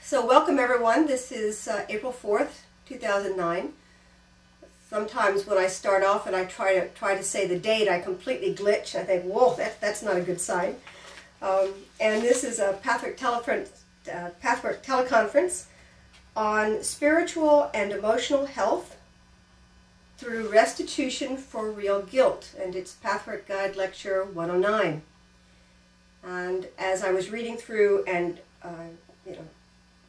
So welcome everyone. This is April 4th, 2009. Sometimes when I start off and I try to say the date, I completely glitch. I think, whoa, that's not a good sign. And this is a Pathwork teleconference on spiritual and emotional health through restitution for real guilt, and it's Pathwork Guide Lecture 109. And as I was reading through and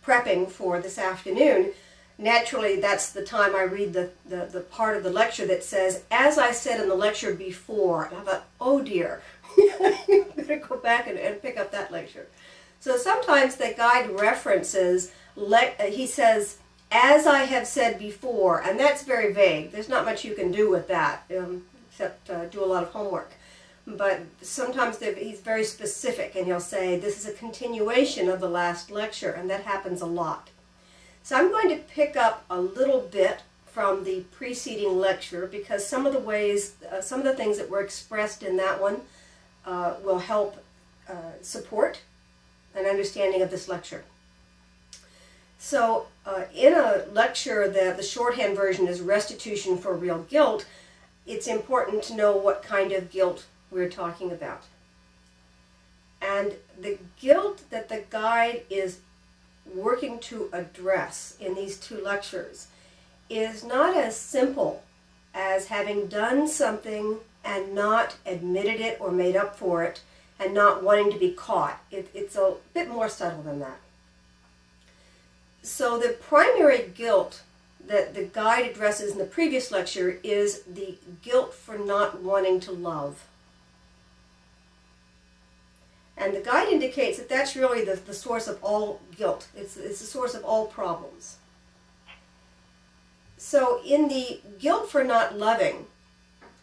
prepping for this afternoon, naturally that's the time I read the part of the lecture that says, as I said in the lecture before. And I thought, oh dear, you better go back and pick up that lecture. So sometimes the guide references, he says, as I have said before, and that's very vague. There's not much you can do with that, except do a lot of homework. But sometimes he's very specific, and he'll say, this is a continuation of the last lecture, and that happens a lot. So I'm going to pick up a little bit from the preceding lecture, because some of the ways, some of the things that were expressed in that one will help support an understanding of this lecture. So in a lecture, the shorthand version is Restitution for Real Guilt. It's important to know what kind of guilt we're talking about. And the guilt that the guide is working to address in these two lectures is not as simple as having done something and not admitted it or made up for it and not wanting to be caught. It's a bit more subtle than that. So the primary guilt that the guide addresses in the previous lecture is the guilt for not wanting to love. And the guide indicates that that's really the source of all guilt. It's the source of all problems. So in the guilt for not loving,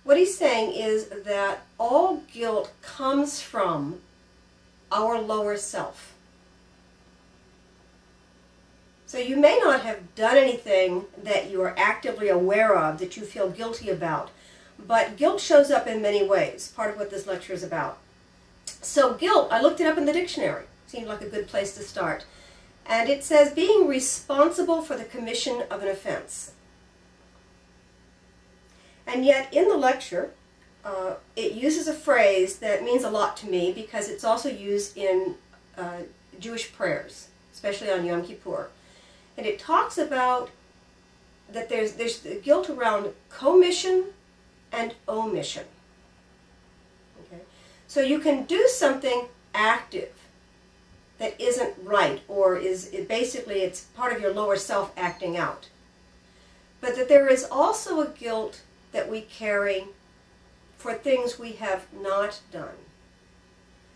what he's saying is that all guilt comes from our lower self. So you may not have done anything that you are actively aware of that you feel guilty about, but guilt shows up in many ways, part of what this lecture is about. So guilt, I looked it up in the dictionary. Seemed like a good place to start. And it says being responsible for the commission of an offense. And yet in the lecture, it uses a phrase that means a lot to me because it's also used in Jewish prayers, especially on Yom Kippur. And it talks about that there's guilt around commission and omission. So you can do something active that isn't right, or basically it's part of your lower self acting out. But that there is also a guilt that we carry for things we have not done.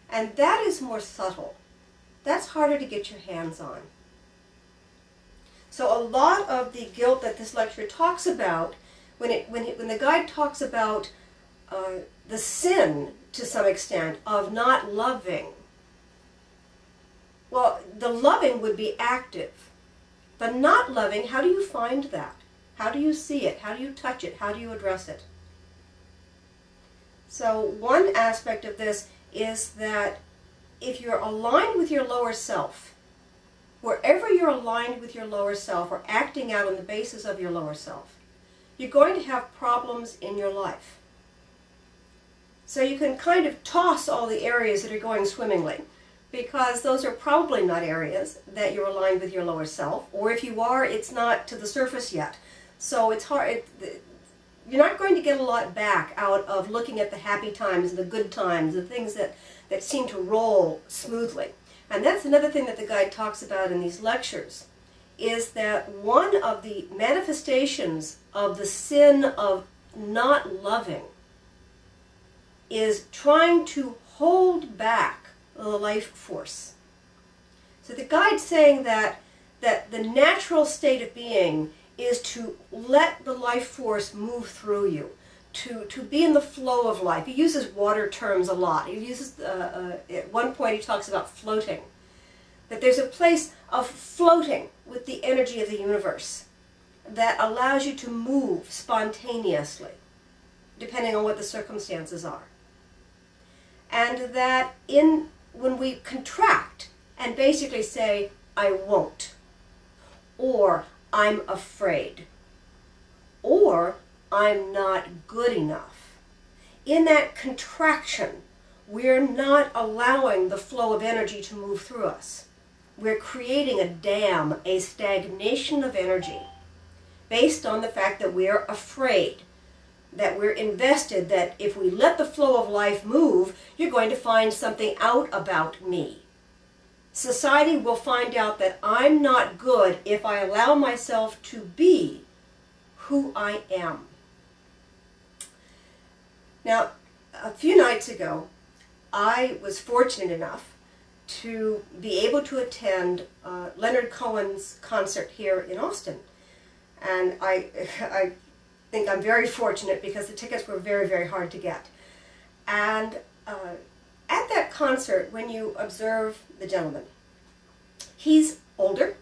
And that is more subtle. That's harder to get your hands on. So a lot of the guilt that this lecture talks about, when the guide talks about the sin, to some extent, of not loving. Well, the loving would be active. But not loving, how do you find that? How do you see it? How do you touch it? How do you address it? So one aspect of this is that if you're aligned with your lower self, wherever you're aligned with your lower self or acting out on the basis of your lower self, you're going to have problems in your life. So you can kind of toss all the areas that are going swimmingly, because those are probably not areas that you're aligned with your lower self, or if you are, it's not to the surface yet. So it's hard. You're not going to get a lot back out of looking at the happy times, the good times, the things that seem to roll smoothly. And that's another thing that the guide talks about in these lectures, is that one of the manifestations of the sin of not loving is trying to hold back the life force. So the guide's saying that the natural state of being is to let the life force move through you, to be in the flow of life. He uses water terms a lot. He uses, at one point he talks about floating, that there's a place of floating with the energy of the universe that allows you to move spontaneously, depending on what the circumstances are. And that when we contract and basically say, I won't, or I'm afraid, or I'm not good enough. In that contraction, we're not allowing the flow of energy to move through us. We're creating a dam, a stagnation of energy, based on the fact that we're afraid, that we're invested, that if we let the flow of life move, you're going to find something out about me. Society will find out that I'm not good if I allow myself to be who I am. Now, a few nights ago, I was fortunate enough to be able to attend Leonard Cohen's concert here in Austin. And I think I'm very fortunate because the tickets were very, very hard to get. And at that concert, when you observe the gentleman, he's older.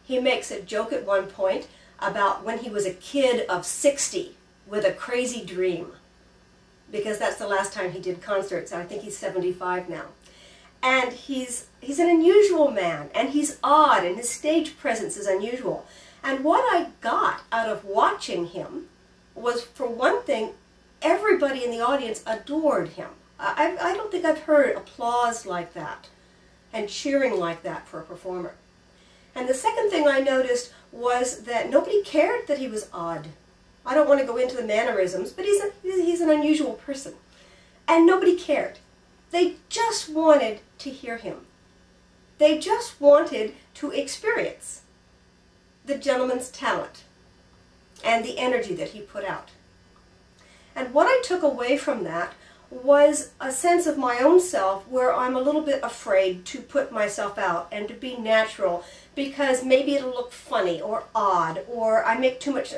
He makes a joke at one point about when he was a kid of 60 with a crazy dream, because that's the last time he did concerts. I think he's 75 now. And he's an unusual man, and he's odd, and his stage presence is unusual. And what I got out of watching him was, for one thing, everybody in the audience adored him. I don't think I've heard applause like that and cheering like that for a performer. And the second thing I noticed was that nobody cared that he was odd. I don't want to go into the mannerisms, but he's an unusual person. And nobody cared. They just wanted to hear him. They just wanted to experience the gentleman's talent and the energy that he put out. And what I took away from that was a sense of my own self where I'm a little bit afraid to put myself out and to be natural, because maybe it'll look funny or odd, or I make too much.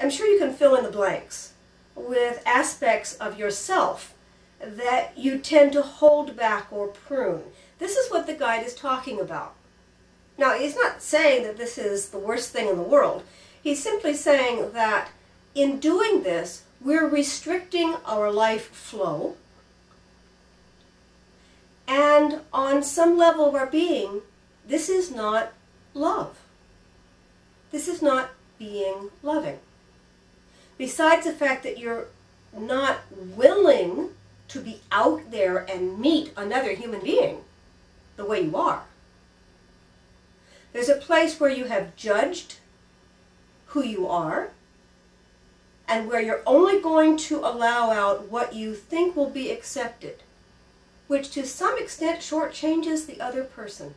I'm sure you can fill in the blanks with aspects of yourself that you tend to hold back or prune. This is what the guide is talking about. Now, he's not saying that this is the worst thing in the world. He's simply saying that in doing this, we're restricting our life flow, and on some level of our being, this is not love. This is not being loving. Besides the fact that you're not willing to be out there and meet another human being the way you are. There's a place where you have judged who you are, and where you're only going to allow out what you think will be accepted, which to some extent shortchanges the other person.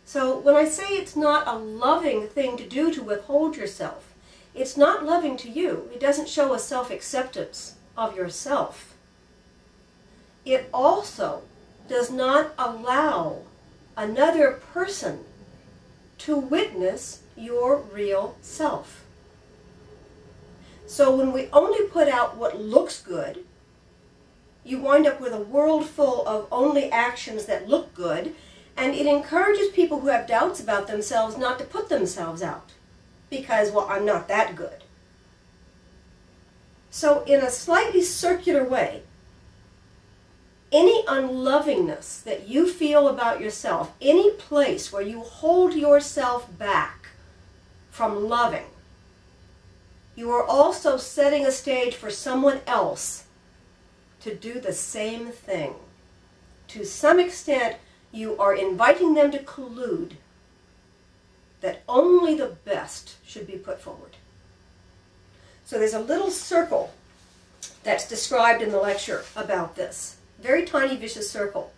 So when I say it's not a loving thing to do to withhold yourself, it's not loving to you. It doesn't show a self-acceptance of yourself. It also does not allow another person to witness your real self. So when we only put out what looks good, you wind up with a world full of only actions that look good, and it encourages people who have doubts about themselves not to put themselves out because, well, I'm not that good. So in a slightly circular way, any unlovingness that you feel about yourself, any place where you hold yourself back from loving, you are also setting a stage for someone else to do the same thing. To some extent, you are inviting them to collude that only the best should be put forward. So there's a little circle that's described in the lecture about this. Very tiny, vicious circle.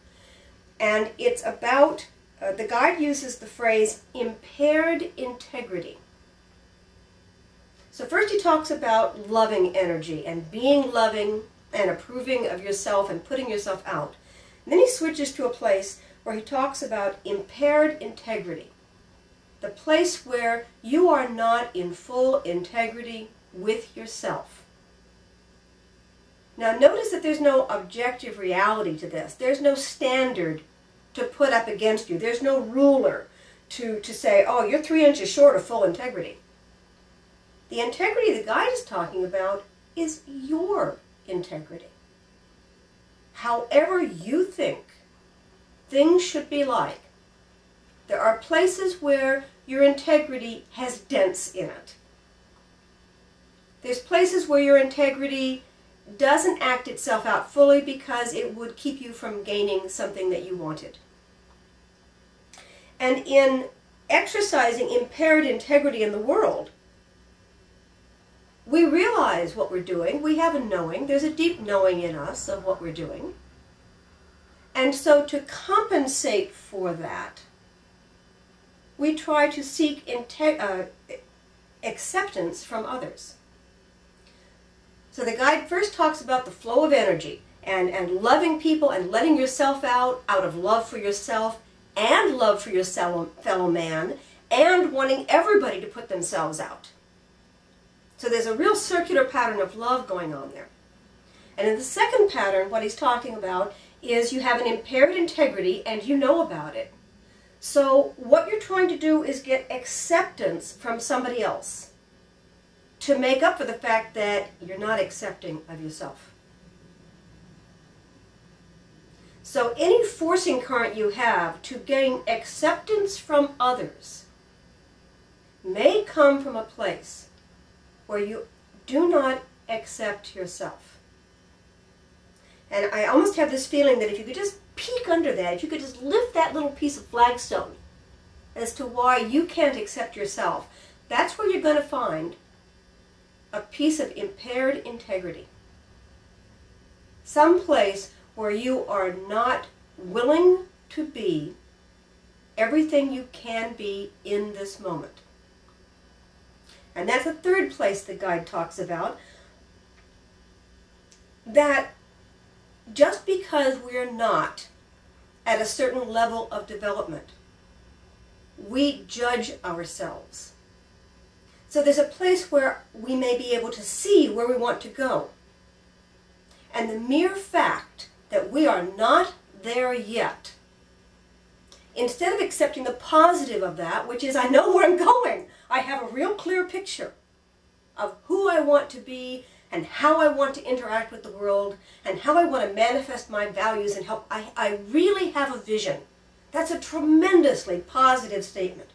And it's about, the guide uses the phrase impaired integrity. So first he talks about loving energy and being loving and approving of yourself and putting yourself out. And then he switches to a place where he talks about impaired integrity. The place where you are not in full integrity with yourself. Now notice that there's no objective reality to this. There's no standard to put up against you. There's no ruler to say, oh, you're 3 inches short of full integrity. The integrity the guide is talking about is your integrity. However you think things should be like, There are places where your integrity has dents in it. There's places where your integrity doesn't act itself out fully because it would keep you from gaining something that you wanted. And in exercising impaired integrity in the world, we realize what we're doing. We have a knowing. There's a deep knowing in us of what we're doing. And so to compensate for that, we try to seek acceptance from others. So the guide first talks about the flow of energy and loving people and letting yourself out of love for yourself and love for your fellow man and wanting everybody to put themselves out. So there's a real circular pattern of love going on there. And in the second pattern, what he's talking about is you have an impaired integrity and you know about it. So what you're trying to do is get acceptance from somebody else to make up for the fact that you're not accepting of yourself. So any forcing current you have to gain acceptance from others may come from a place where you do not accept yourself. And I almost have this feeling that if you could just peek under that, if you could just lift that little piece of flagstone as to why you can't accept yourself, that's where you're going to find a piece of impaired integrity. Some place where you are not willing to be everything you can be in this moment. And that's the third place the guide talks about, that just because we're not at a certain level of development, we judge ourselves. So there's a place where we may be able to see where we want to go. And the mere fact that we are not there yet, instead of accepting the positive of that, which is I know where I'm going, I have a real clear picture of who I want to be and how I want to interact with the world and how I want to manifest my values and help. I really have a vision. That's a tremendously positive statement.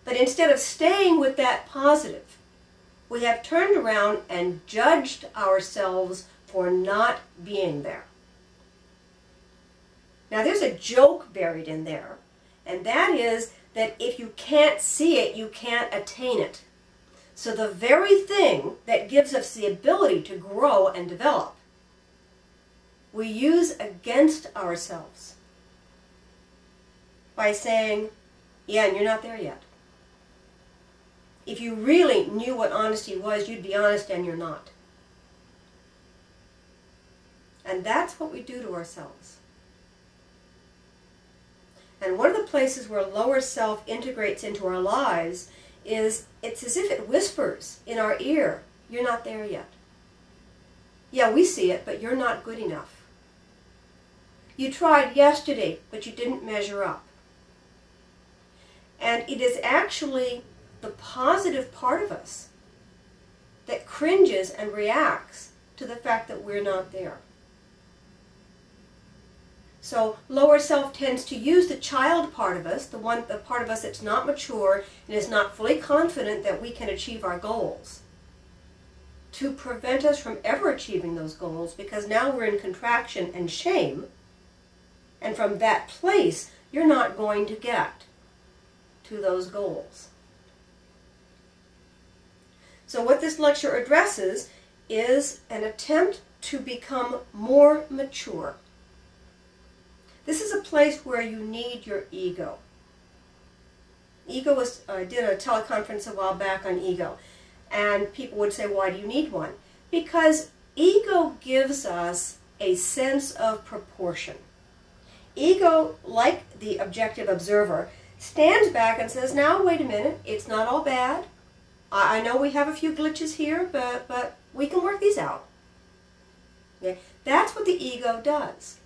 But instead of staying with that positive, we have turned around and judged ourselves for not being there. Now there's a joke buried in there, and that is that if you can't see it, you can't attain it. So the very thing that gives us the ability to grow and develop, we use against ourselves by saying, yeah, and you're not there yet. If you really knew what honesty was, you'd be honest, and you're not. And that's what we do to ourselves. And one of the places where lower self integrates into our lives is it's as if it whispers in our ear, you're not there yet. Yeah, we see it, but you're not good enough. You tried yesterday, but you didn't measure up. And it is actually the positive part of us that cringes and reacts to the fact that we're not there. So lower self tends to use the child part of us, the part of us that's not mature and is not fully confident that we can achieve our goals, to prevent us from ever achieving those goals, because now we're in contraction and shame, and from that place you're not going to get to those goals. So what this lecture addresses is an attempt to become more mature. This is a place where you need your ego. I did a teleconference a while back on ego, and people would say, why do you need one? Because ego gives us a sense of proportion. Ego, like the objective observer, stands back and says, now wait a minute, it's not all bad. I know we have a few glitches here, but we can work these out. Okay? That's what the ego does.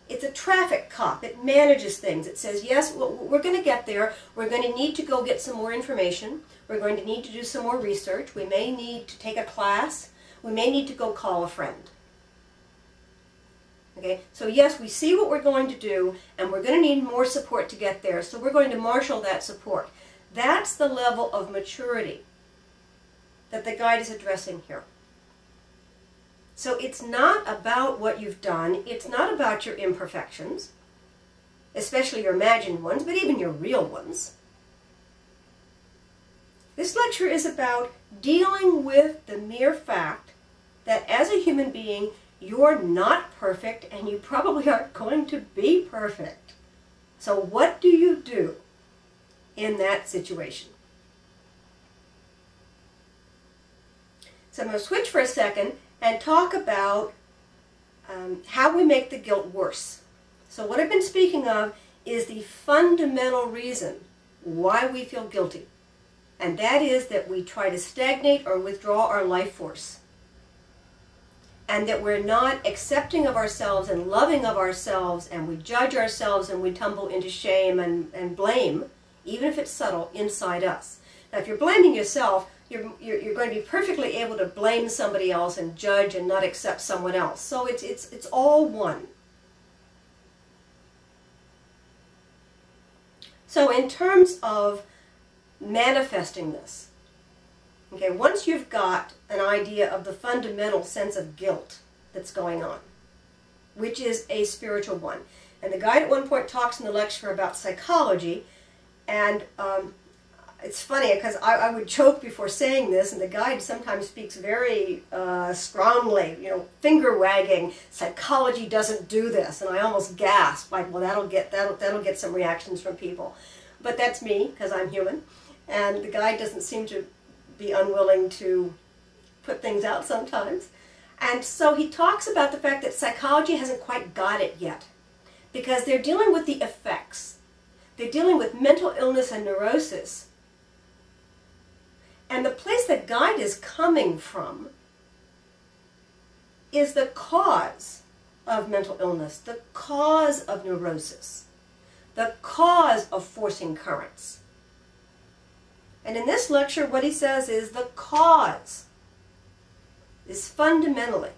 It's a traffic cop. It manages things. It says, yes, we're going to get there. We're going to need to go get some more information. We're going to need to do some more research. We may need to take a class. We may need to go call a friend. Okay, so yes, we see what we're going to do, and we're going to need more support to get there, so we're going to marshal that support. That's the level of maturity that the guide is addressing here. So it's not about what you've done, it's not about your imperfections, especially your imagined ones, but even your real ones. This lecture is about dealing with the mere fact that as a human being, you're not perfect, and you probably aren't going to be perfect. So what do you do in that situation? So I'm going to switch for a second and talk about how we make the guilt worse. So what I've been speaking of is the fundamental reason why we feel guilty. And that is that we try to stagnate or withdraw our life force. And that we're not accepting of ourselves and loving of ourselves, and we judge ourselves and we tumble into shame and blame, even if it's subtle, inside us. Now, if you're blaming yourself, you're going to be perfectly able to blame somebody else and judge and not accept someone else. So it's all one. So in terms of manifesting this, okay, once you've got an idea of the fundamental sense of guilt that's going on, which is a spiritual one, and the guide at one point talks in the lecture about psychology, and it's funny because I would choke before saying this, and the guide sometimes speaks very strongly, you know, finger wagging. Psychology doesn't do this, and I almost gasp, like, well, that'll get some reactions from people, but that's me because I'm human, and the guide doesn't seem to be unwilling to put things out sometimes. And so he talks about the fact that psychology hasn't quite got it yet, because they're dealing with the effects. They're dealing with mental illness and neurosis. And the place that guide is coming from is the cause of mental illness, the cause of neurosis, the cause of forcing currents. And in this lecture, what he says is the cause is fundamentally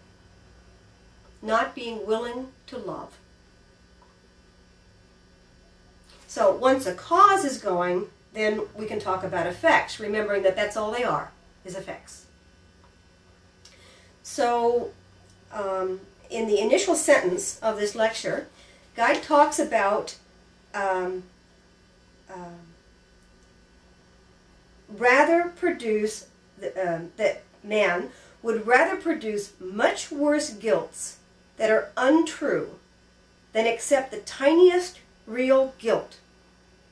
not being willing to love. So once a cause is going, then we can talk about effects, remembering that that's all they are, is effects. So in the initial sentence of this lecture, Guide talks about that man would rather produce much worse guilts that are untrue than accept the tiniest real guilt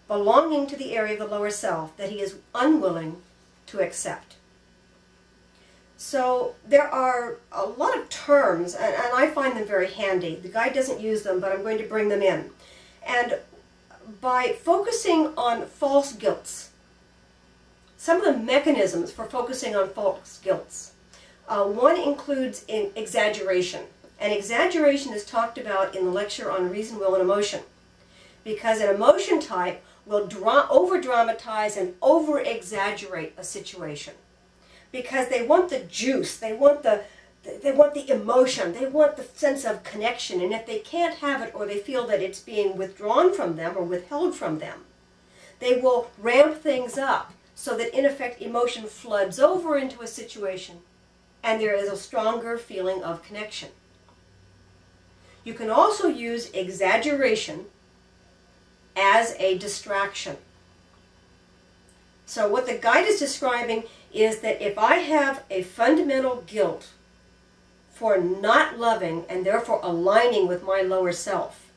belonging to the area of the lower self that he is unwilling to accept. So there are a lot of terms, and I find them very handy. The guide doesn't use them, but I'm going to bring them in. And by focusing on false guilts, some of the mechanisms for focusing on false guilts, one includes exaggeration. And exaggeration is talked about in the lecture on reason, will, and emotion. Because an emotion type will over-dramatize and over-exaggerate a situation. Because they want the juice, they want the emotion, they want the sense of connection, and if they can't have it or they feel that it's being withdrawn from them or withheld from them, they will ramp things up so that in effect emotion floods over into a situation and there is a stronger feeling of connection. You can also use exaggeration as a distraction. So what the guide is describing is that if I have a fundamental guilt for not loving and therefore aligning with my lower self,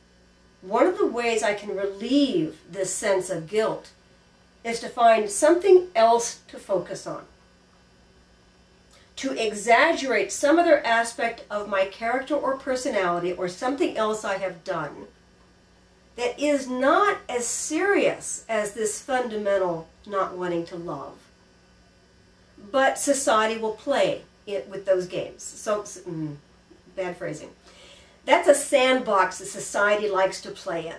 one of the ways I can relieve this sense of guilt is to find something else to focus on. To exaggerate some other aspect of my character or personality or something else I have done that is not as serious as this fundamental not wanting to love. But society will play it with those games. So, bad phrasing. That's a sandbox that society likes to play in.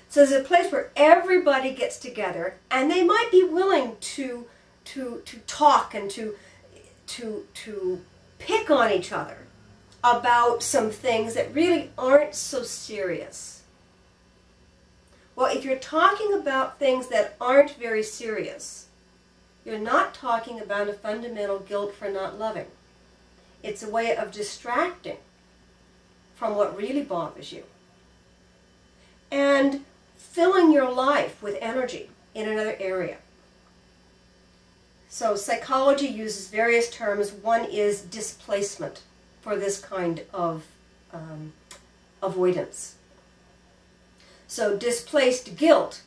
So there's a place where everybody gets together and they might be willing to talk and to pick on each other about some things that really aren't so serious. Well, if you're talking about things that aren't very serious, you're not talking about a fundamental guilt for not loving. It's a way of distracting from what really bothers you and filling your life with energy in another area. So psychology uses various terms. One is displacement for this kind of avoidance. So displaced guilt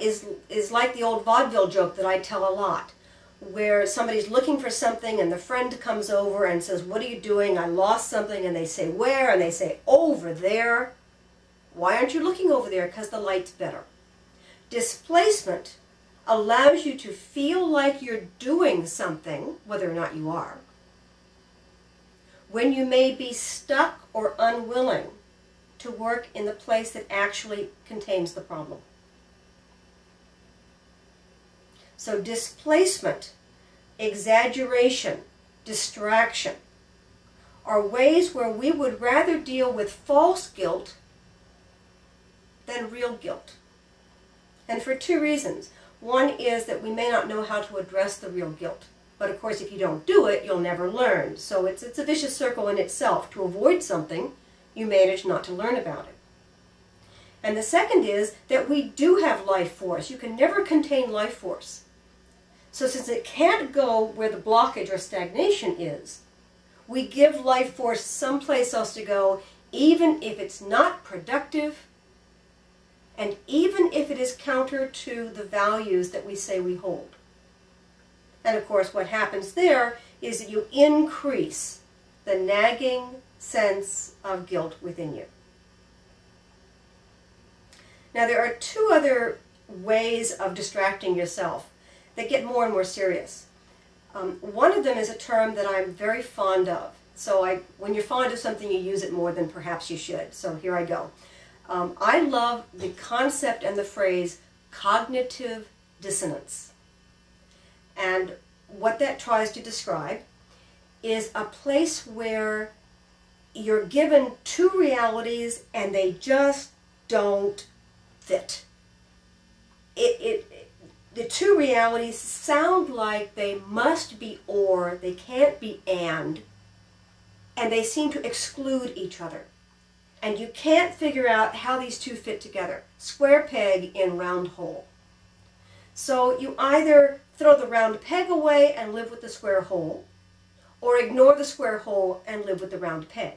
is like the old vaudeville joke that I tell a lot, where somebody's looking for something and the friend comes over and says, "What are you doing? I lost something." And they say, "Where?" And they say, "Over there." Why aren't you looking over there? Because the light's better. Displacement allows you to feel like you're doing something, whether or not you are, when you may be stuck or unwilling to work in the place that actually contains the problem. So displacement, exaggeration, distraction are ways where we would rather deal with false guilt than real guilt. And for two reasons. One is that we may not know how to address the real guilt. But of course, if you don't do it, you'll never learn. So it's a vicious circle in itself. To avoid something, you manage not to learn about it. And the second is that we do have life force. You can never contain life force. So since it can't go where the blockage or stagnation is, we give life force someplace else to go, even if it's not productive, and even if it is counter to the values that we say we hold. And of course, what happens there is that you increase the nagging sense of guilt within you. Now, there are two other ways of distracting yourself that get more and more serious. One of them is a term that I'm very fond of. So when you're fond of something, you use it more than perhaps you should. So here I go. I love the concept and the phrase cognitive dissonance. And what that tries to describe is a place where you're given two realities and they just don't fit. The two realities sound like they must be or, they can't be and they seem to exclude each other. And you can't figure out how these two fit together. Square peg in round hole. So you either throw the round peg away and live with the square hole, or ignore the square hole and live with the round peg.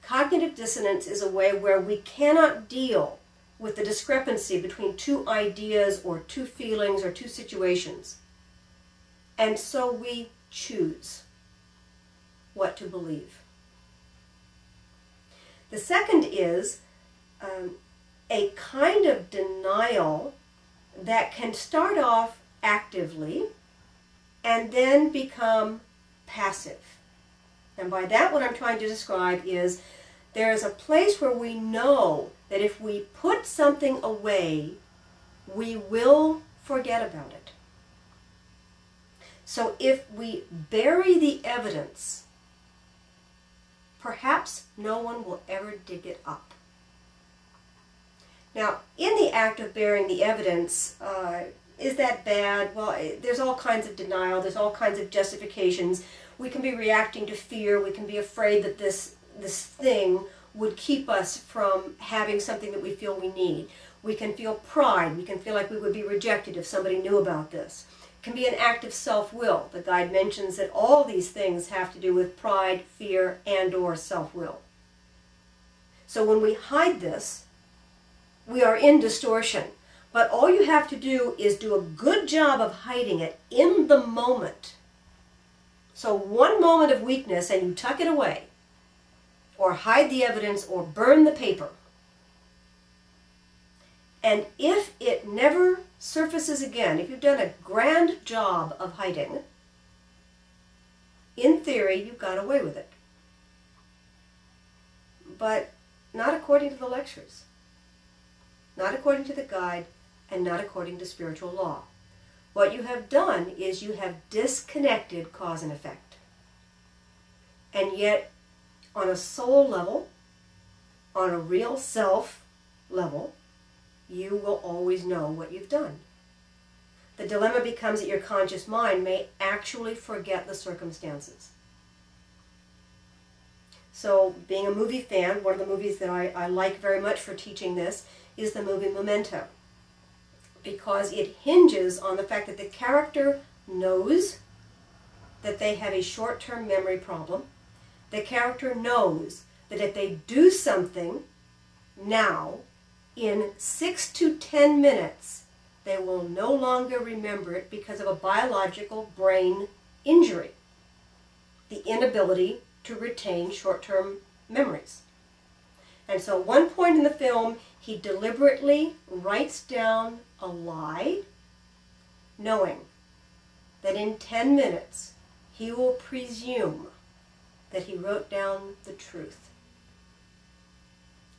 Cognitive dissonance is a way where we cannot deal with the discrepancy between two ideas or two feelings or two situations. And so we choose what to believe. The second is a kind of denial that can start off actively and then become passive. And by that, what I'm trying to describe is there is a place where we know that if we put something away, we will forget about it. So if we bury the evidence, perhaps no one will ever dig it up. Now, in the act of burying the evidence, is that bad? Well, there's all kinds of denial, there's all kinds of justifications. We can be reacting to fear, we can be afraid that this thing would keep us from having something that we feel we need. We can feel pride, we can feel like we would be rejected if somebody knew about this. It can be an act of self-will. The guide mentions that all these things have to do with pride, fear, and/or self-will. So when we hide this, we are in distortion. But all you have to do is do a good job of hiding it in the moment. So one moment of weakness and you tuck it away, or hide the evidence, or burn the paper. And if it never surfaces again, if you've done a grand job of hiding, in theory, you've got away with it. But not according to the lectures, not according to the guide, and not according to spiritual law. What you have done is you have disconnected cause and effect. And yet, on a soul level, on a real self level, you will always know what you've done. The dilemma becomes that your conscious mind may actually forget the circumstances. So, being a movie fan, one of the movies that I like very much for teaching this is the movie Memento, because it hinges on the fact that the character knows that they have a short-term memory problem. The character knows that if they do something now, in 6 to 10 minutes, they will no longer remember it because of a biological brain injury, the inability to retain short-term memories. And so at one point in the film, he deliberately writes down a lie, knowing that in 10 minutes he will presume that he wrote down the truth.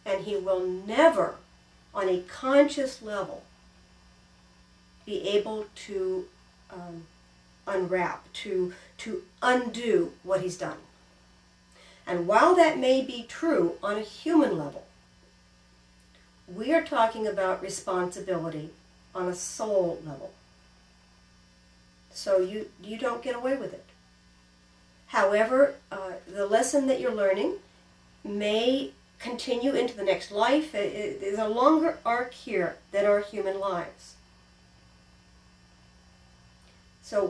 And he will never, on a conscious level, be able to unwrap, to undo what he's done. And while that may be true on a human level, we are talking about responsibility on a soul level. So you don't get away with it. However, the lesson that you're learning may continue into the next life. There's a longer arc here than our human lives. So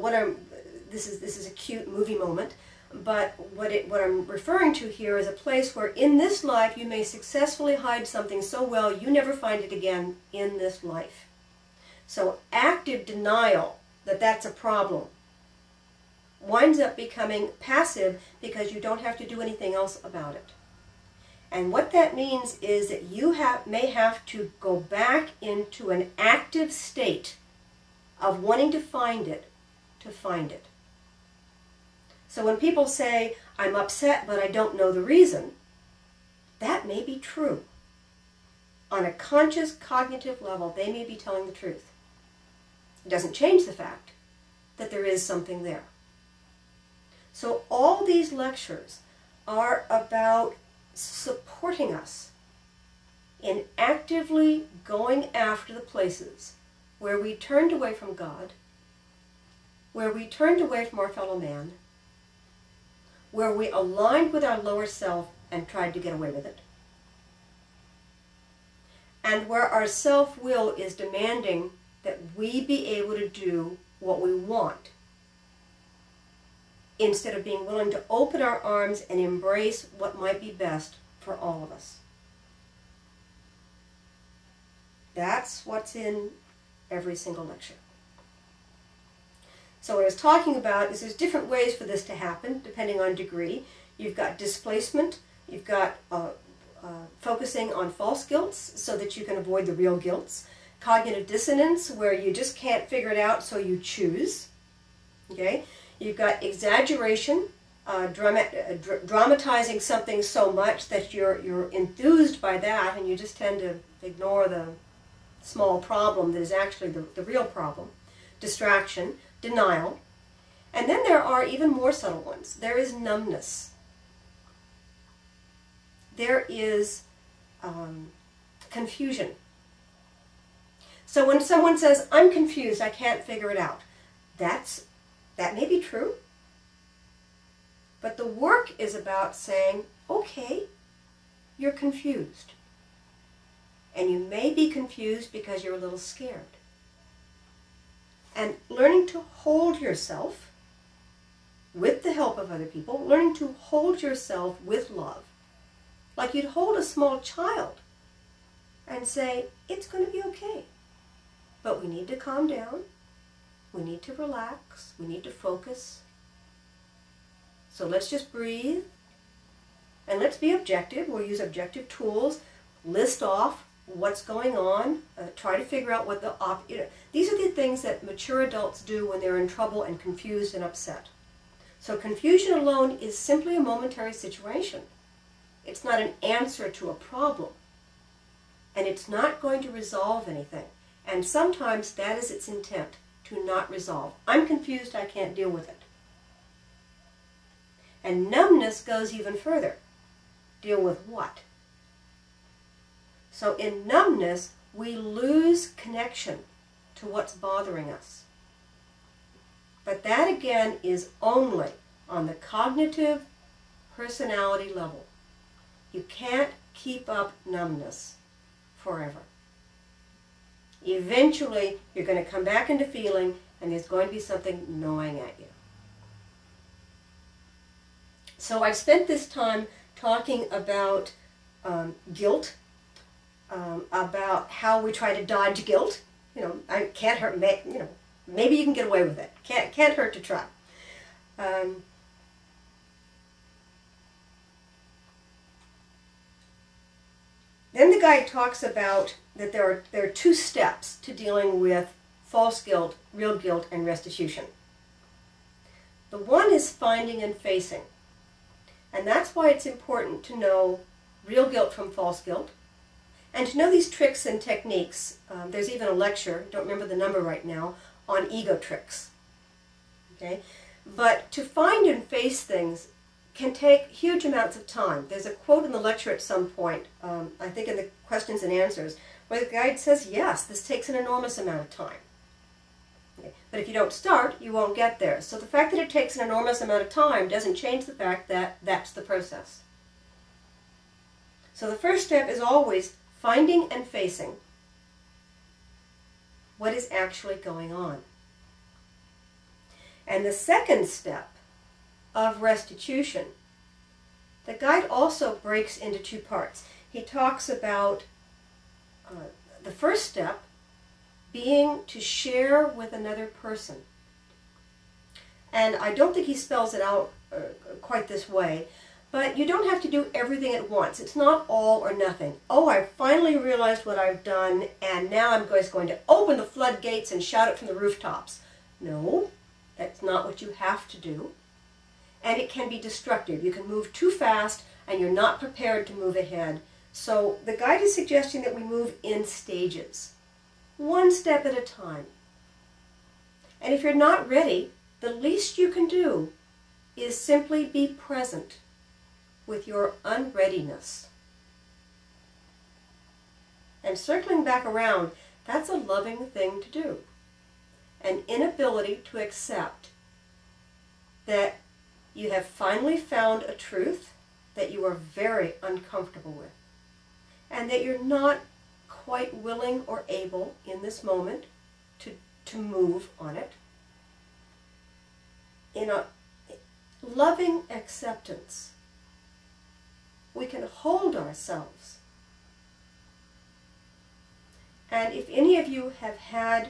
this is a cute movie moment, but what I'm referring to here is a place where in this life you may successfully hide something so well you never find it again in this life. So active denial that that's a problem winds up becoming passive because you don't have to do anything else about it. And what that means is that you may have to go back into an active state of wanting to find it, So when people say, I'm upset but I don't know the reason, that may be true. On a conscious cognitive level, they may be telling the truth. It doesn't change the fact that there is something there. So all these lectures are about supporting us in actively going after the places where we turned away from God, where we turned away from our fellow man, where we aligned with our lower self and tried to get away with it, and where our self-will is demanding that we be able to do what we want, instead of being willing to open our arms and embrace what might be best for all of us. That's what's in every single lecture. So what I was talking about is there's different ways for this to happen, depending on degree. You've got displacement, you've got focusing on false guilts so that you can avoid the real guilts. Cognitive dissonance, where you just can't figure it out, so you choose. Okay? You've got exaggeration, dramatizing something so much that you're enthused by that and you just tend to ignore the small problem that is actually the real problem. Distraction, denial, and then there are even more subtle ones. There is numbness. There is confusion. So when someone says, I'm confused, I can't figure it out, that may be true. But the work is about saying, okay, you're confused. And you may be confused because you're a little scared. And learning to hold yourself with the help of other people, learning to hold yourself with love, like you'd hold a small child and say, it's going to be okay. But we need to calm down. We need to relax. We need to focus. So let's just breathe. And let's be objective. We'll use objective tools. List off what's going on. Try to figure out what these are the things that mature adults do when they're in trouble and confused and upset. So confusion alone is simply a momentary situation. It's not an answer to a problem. And it's not going to resolve anything. And sometimes that is its intent, to not resolve. I'm confused, I can't deal with it. And numbness goes even further. Deal with what? So in numbness, we lose connection to what's bothering us. But that again is only on the cognitive personality level. You can't keep up numbness forever. Eventually, you're going to come back into feeling, and there's going to be something gnawing at you. So I've spent this time talking about guilt, about how we try to dodge guilt. You know, I can't hurt. You know, maybe you can get away with it. Can't hurt to try. Then the guide talks about that there are two steps to dealing with false guilt, real guilt, and restitution. The one is finding and facing. And that's why it's important to know real guilt from false guilt, and to know these tricks and techniques. There's even a lecture, don't remember the number right now, on ego tricks. Okay? But to find and face things can take huge amounts of time. There's a quote in the lecture at some point, I think in the questions and answers, where the guide says, yes, this takes an enormous amount of time. Okay. But if you don't start, you won't get there. So the fact that it takes an enormous amount of time doesn't change the fact that that's the process. So the first step is always finding and facing what is actually going on. And the second step of restitution, the guide also breaks into two parts. He talks about the first step being to share with another person. And I don't think he spells it out quite this way, but you don't have to do everything at once. It's not all or nothing. Oh, I finally realized what I've done, and now I'm just going to open the floodgates and shout it from the rooftops. No, that's not what you have to do. And it can be destructive. You can move too fast, and you're not prepared to move ahead. So the guide is suggesting that we move in stages, one step at a time. And if you're not ready, the least you can do is simply be present with your unreadiness. And circling back around, that's a loving thing to do. An inability to accept that you have finally found a truth that you are very uncomfortable with, and that you're not quite willing or able in this moment to move on it. In a loving acceptance, we can hold ourselves. And if any of you have had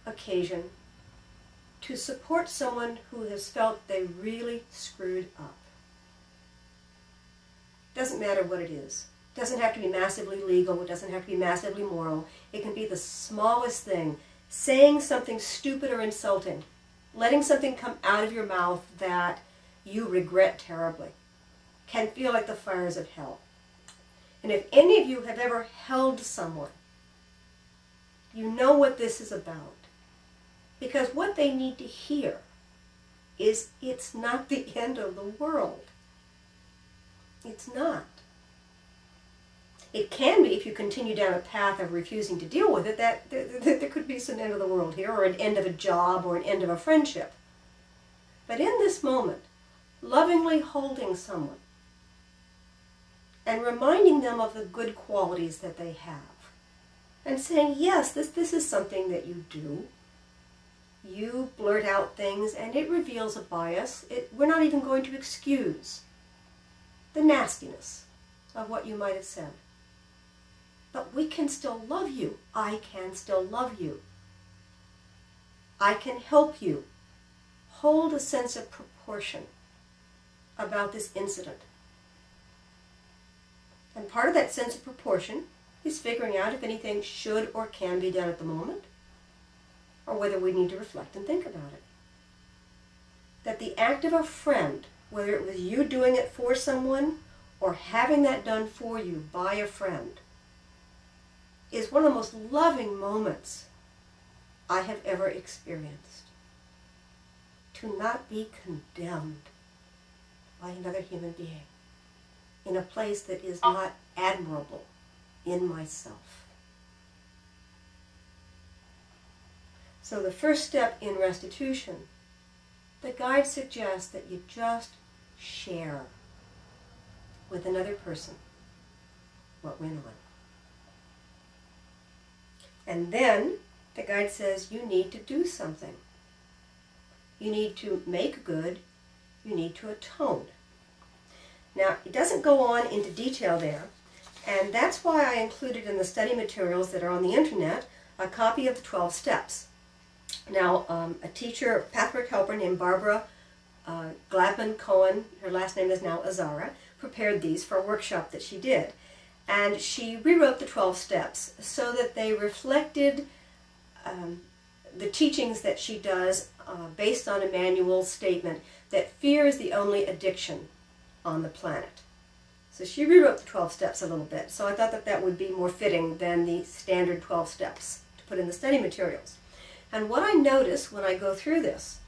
occasion to support someone who has felt they really screwed up, doesn't matter what it is. It doesn't have to be massively legal. It doesn't have to be massively moral. It can be the smallest thing. Saying something stupid or insulting. Letting something come out of your mouth that you regret terribly. Can feel like the fires of hell. And if any of you have ever held someone, you know what this is about. Because what they need to hear is it's not the end of the world. It's not. It can be if you continue down a path of refusing to deal with it, that there could be some end of the world here, or an end of a job, or an end of a friendship. But in this moment, lovingly holding someone and reminding them of the good qualities that they have, and saying, yes, this is something that you do. You blurt out things, and it reveals a bias. We're not even going to excuse the nastiness of what you might have said. But we can still love you. I can still love you. I can help you hold a sense of proportion about this incident. And part of that sense of proportion is figuring out if anything should or can be done at the moment, or whether we need to reflect and think about it. That the act of a friend, whether it was you doing it for someone or having that done for you by a friend, is one of the most loving moments I have ever experienced. To not be condemned by another human being in a place that is not admirable in myself. So the first step in restitution, the guide suggests that you just share with another person what went on. And then the guide says you need to do something. You need to make good. You need to atone. Now, it doesn't go on into detail there, and that's why I included in the study materials that are on the internet a copy of the 12 steps. Now, a teacher, pathwork helper named Barbara Gladman Cohen, her last name is now Azara, prepared these for a workshop that she did. And she rewrote the 12 steps so that they reflected the teachings that she does based on Emmanuel's statement that fear is the only addiction on the planet. So she rewrote the 12 steps a little bit. So I thought that that would be more fitting than the standard 12 steps to put in the study materials. And what I notice when I go through this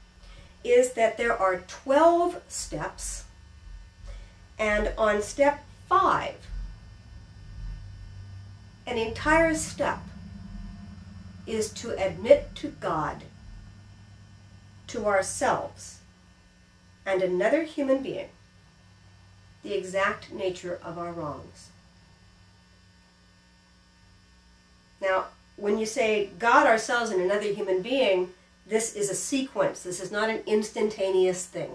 is that there are 12 steps, and on step 5, an entire step is to admit to God, to ourselves, and another human being the exact nature of our wrongs. Now, when you say God, ourselves, and another human being, this is a sequence. This is not an instantaneous thing.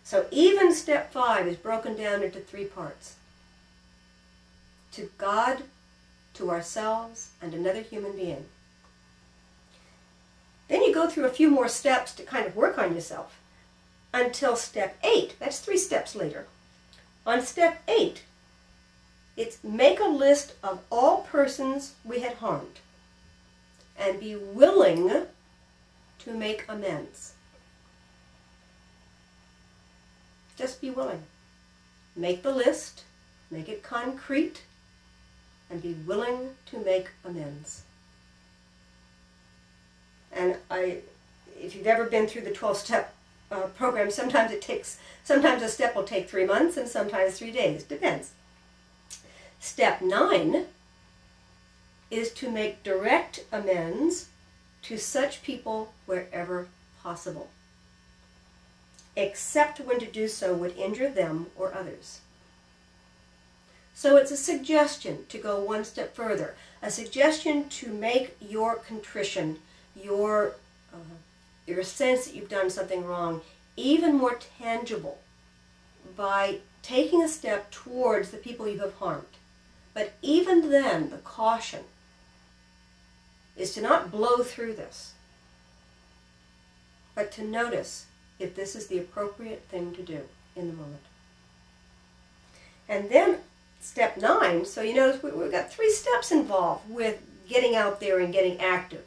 So even step 5 is broken down into 3 parts. To God, to ourselves, and another human being. Then you go through a few more steps to kind of work on yourself until step 8. That's 3 steps later. On step 8, it's make a list of all persons we had harmed and be willing to make amends. Just be willing. Make the list, make it concrete, and be willing to make amends. And if you've ever been through the 12-step program, sometimes a step will take 3 months and sometimes 3 days, depends. Step 9 is to make direct amends to such people wherever possible, except when to do so would injure them or others. So it's a suggestion to go one step further, a suggestion to make your contrition, your sense that you've done something wrong, even more tangible by taking a step towards the people you have harmed. But even then, the caution is to not blow through this, but to notice if this is the appropriate thing to do in the moment. And then step 9, so you notice we've got 3 steps involved with getting out there and getting active.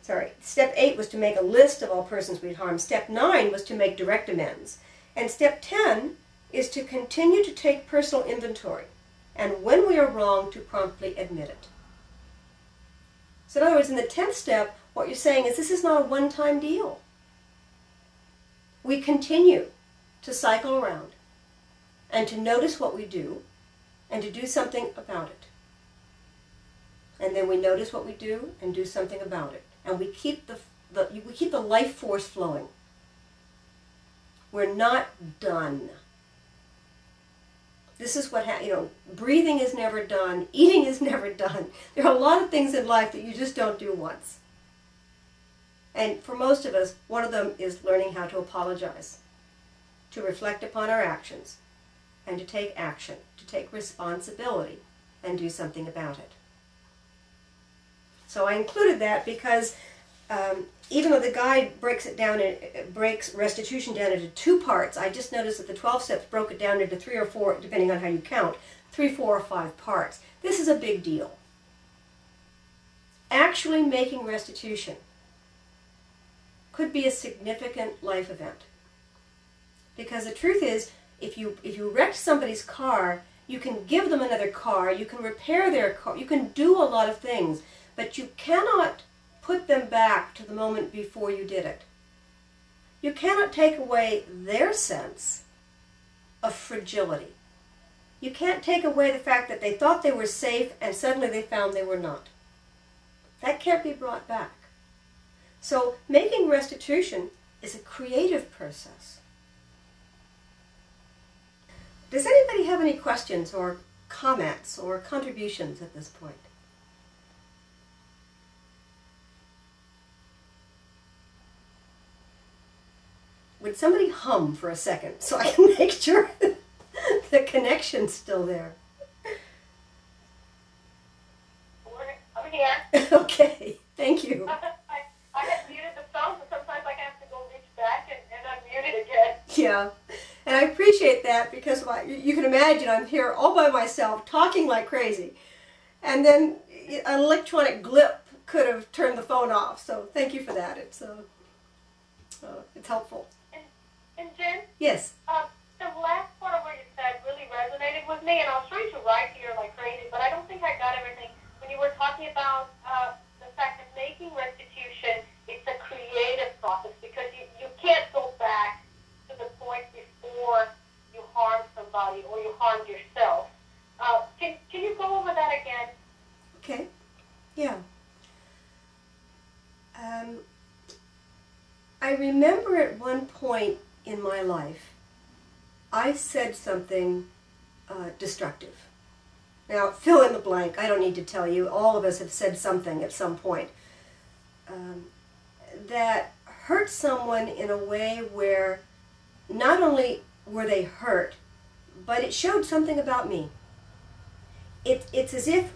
Sorry, step 8 was to make a list of all persons we'd harmed. Step 9 was to make direct amends. And step 10 is to continue to take personal inventory, and when we are wrong, to promptly admit it. So in other words, in the 10th step, what you're saying is this is not a one-time deal. We continue to cycle around and to notice what we do and to do something about it. And then we notice what we do and do something about it. And we keep the life force flowing. We're not done. This is what breathing is never done, eating is never done. There are a lot of things in life that you just don't do once. And for most of us, one of them is learning how to apologize, to reflect upon our actions, and to take action, to take responsibility, and do something about it. So I included that because even though the guide breaks restitution down into 2 parts, I just noticed that the 12 steps broke it down into 3 or 4, depending on how you count, 3, 4, or 5 parts. This is a big deal. Actually making restitution could be a significant life event. Because the truth is, if you wrecked somebody's car, you can give them another car, you can repair their car, you can do a lot of things, but you cannot put them back to the moment before you did it. You cannot take away their sense of fragility. You can't take away the fact that they thought they were safe and suddenly they found they were not. That can't be brought back. So making restitution is a creative process. Does anybody have any questions or comments or contributions at this point? Would somebody hum for a second so I can make sure the connection's still there? I'm here. Okay, thank you. I had muted the phone, but sometimes I have to go reach back and unmute it again. Yeah, and I appreciate that because you can imagine I'm here all by myself talking like crazy. And then an electronic glip could have turned the phone off, so thank you for that. It's helpful. And Jen? Yes? The last part of what you said really resonated with me, and I was trying to write here like crazy, but I don't think I got everything. When you were talking about the fact that making restitution, it's a creative process because you can't go back to the point before you harmed somebody or you harmed yourself. Can you go over that again? Okay. Yeah. I remember at one point in my life, I said something destructive. Now, fill in the blank. I don't need to tell you. All of us have said something at some point that hurt someone in a way where not only were they hurt, but it showed something about me. It's as if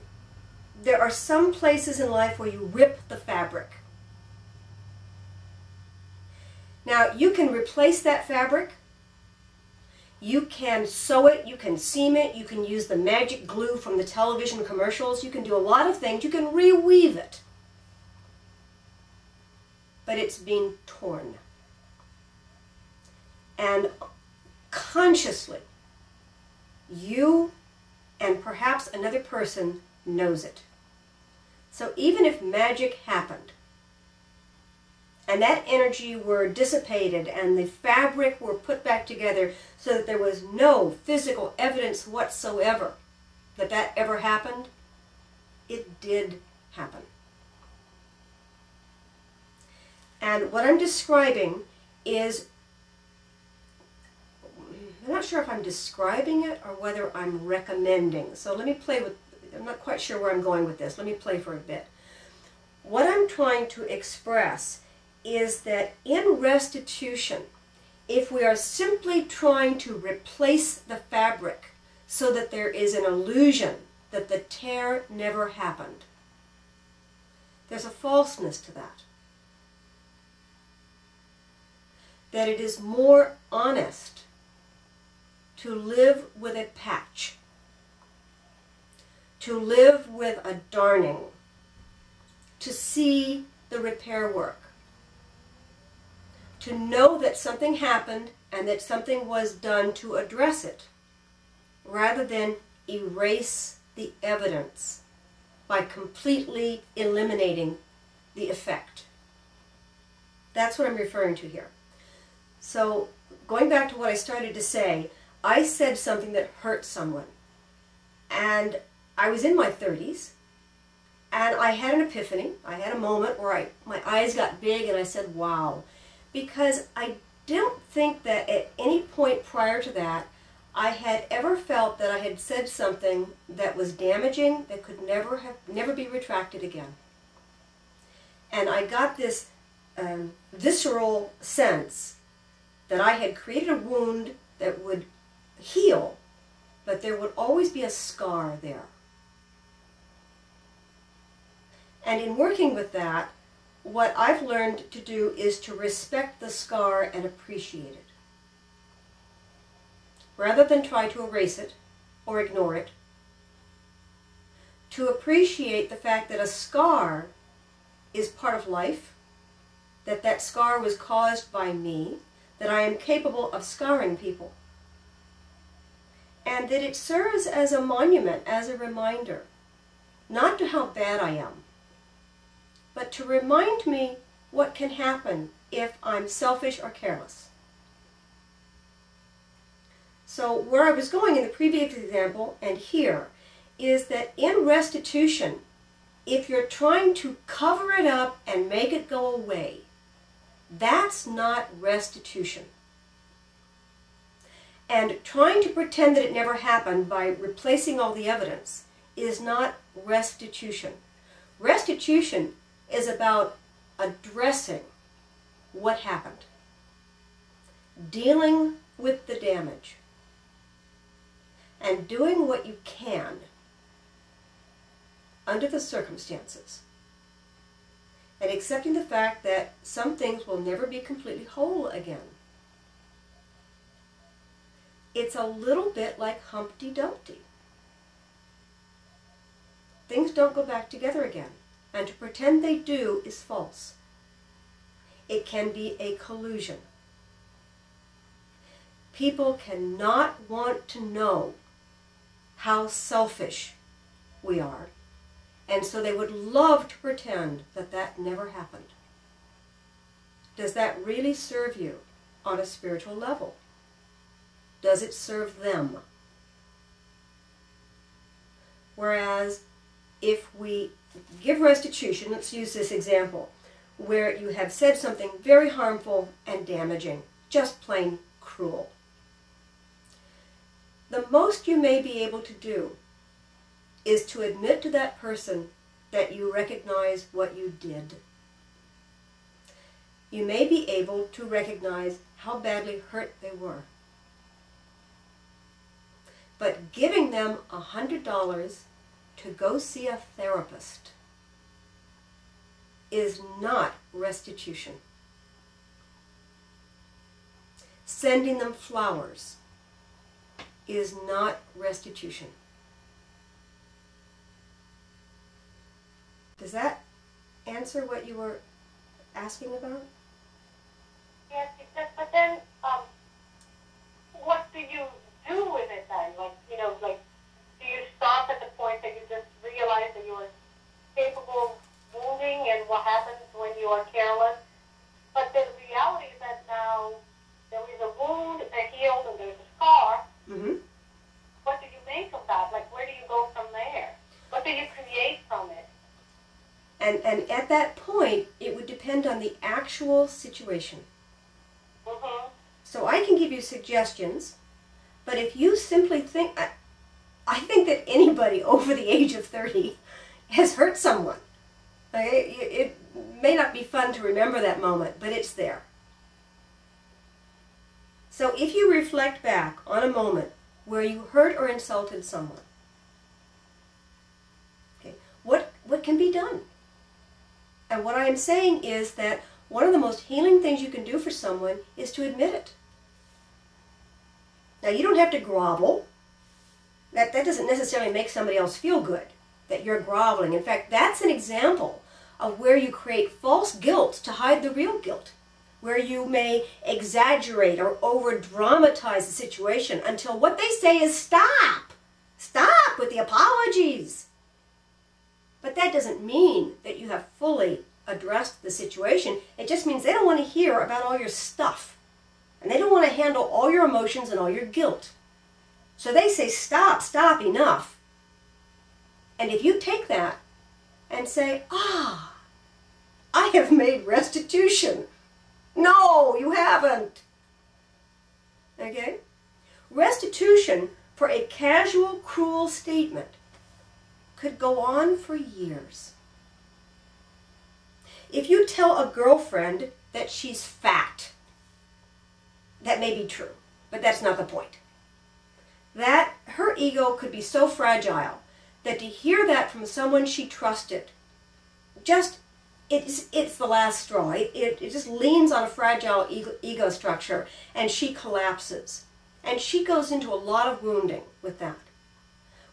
there are some places in life where you rip the fabric. Now, you can replace that fabric. You can sew it, you can seam it, you can use the magic glue from the television commercials, you can do a lot of things, you can reweave it. But it's being torn. And consciously, you and perhaps another person knows it. So even if magic happened, and that energy were dissipated and the fabric were put back together so that there was no physical evidence whatsoever that that ever happened, it did happen. And what I'm describing is, I'm not sure if I'm describing it or whether I'm recommending. So let me play with, I'm not quite sure where I'm going with this. Let me play for a bit. What I'm trying to express is that in restitution, if we are simply trying to replace the fabric so that there is an illusion that the tear never happened, there's a falseness to that. That it is more honest to live with a patch, to live with a darning, to see the repair work, to know that something happened and that something was done to address it, rather than erase the evidence by completely eliminating the effect. That's what I'm referring to here. So, going back to what I started to say, I said something that hurt someone. And I was in my 30s, and I had an epiphany. I had a moment where my eyes got big and I said, wow. Because I don't think that at any point prior to that, I had ever felt that I had said something that was damaging, that could never be retracted again. And I got this visceral sense that I had created a wound that would heal, but there would always be a scar there. And in working with that, what I've learned to do is to respect the scar and appreciate it. Rather than try to erase it or ignore it, to appreciate the fact that a scar is part of life, that that scar was caused by me, that I am capable of scarring people, and that it serves as a monument, as a reminder, not to how bad I am, but to remind me what can happen if I'm selfish or careless. So where I was going in the previous example and here is that in restitution, if you're trying to cover it up and make it go away, that's not restitution. And trying to pretend that it never happened by replacing all the evidence is not restitution. Restitution is about addressing what happened, dealing with the damage, and doing what you can under the circumstances, and accepting the fact that some things will never be completely whole again. It's a little bit like Humpty Dumpty. Things don't go back together again, and to pretend they do is false. It can be a collusion. People cannot want to know how selfish we are, and so they would love to pretend that that never happened. Does that really serve you on a spiritual level? Does it serve them? Whereas if we give restitution, let's use this example, where you have said something very harmful and damaging, just plain cruel. The most you may be able to do is to admit to that person that you recognize what you did. You may be able to recognize how badly hurt they were. But giving them $100 to go see a therapist is not restitution. Sending them flowers is not restitution. Does that answer what you were asking about? Yes, it does. But then, what do you do with it then? Like, do you stop at the point that you just realize that you are capable of wounding and what happens when you are careless? But the reality is that now there is a wound, they're healed, and there's a scar. Mm-hmm. What do you make of that? Like, where do you go from there? What do you create from it? And at that point, it would depend on the actual situation. Mm-hmm. So I can give you suggestions, but if you simply think, I think that anybody over the age of 30 has hurt someone. Okay? It may not be fun to remember that moment, but it's there. So if you reflect back on a moment where you hurt or insulted someone, okay, what can be done? And what I am saying is that one of the most healing things you can do for someone is to admit it. Now, you don't have to grovel. That doesn't necessarily make somebody else feel good, that you're groveling. In fact, that's an example of where you create false guilt to hide the real guilt, where you may exaggerate or over-dramatize the situation until what they say is stop. Stop with the apologies. But that doesn't mean that you have fully addressed the situation. It just means they don't want to hear about all your stuff. And they don't want to handle all your emotions and all your guilt. So they say, stop, stop, enough. And if you take that and say, I have made restitution. No, you haven't. Okay? Restitution for a casual, cruel statement could go on for years. If you tell a girlfriend that she's fat, that may be true, but that's not the point. That her ego could be so fragile that to hear that from someone she trusted, it's the last straw. It just leans on a fragile ego structure, and she collapses. And she goes into a lot of wounding with that.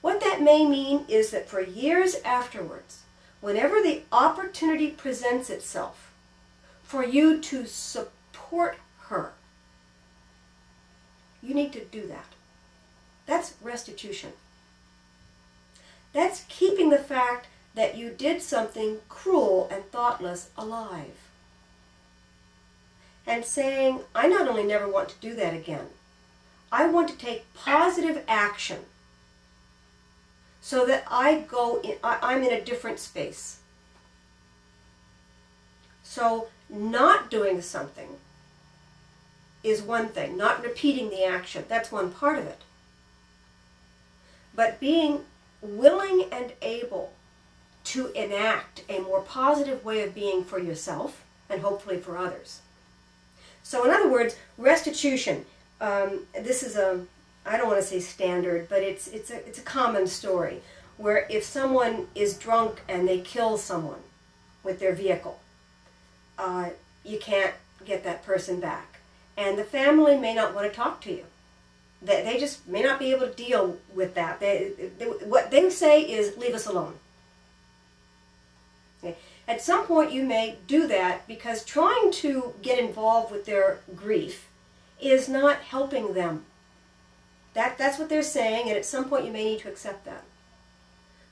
What that may mean is that for years afterwards, whenever the opportunity presents itself for you to support her, you need to do that. That's restitution. That's keeping the fact that you did something cruel and thoughtless alive. And saying, I not only never want to do that again, I want to take positive action so that I'm in a different space. So not doing something is one thing. Not repeating the action, that's one part of it. But being willing and able to enact a more positive way of being for yourself and hopefully for others. So in other words, restitution, this is I don't want to say standard, but it's a common story where if someone is drunk and they kill someone with their vehicle, you can't get that person back. And the family may not want to talk to you. They just may not be able to deal with that. What they say is, leave us alone. Okay. At some point you may do that because trying to get involved with their grief is not helping them. That's what they're saying, and at some point you may need to accept that.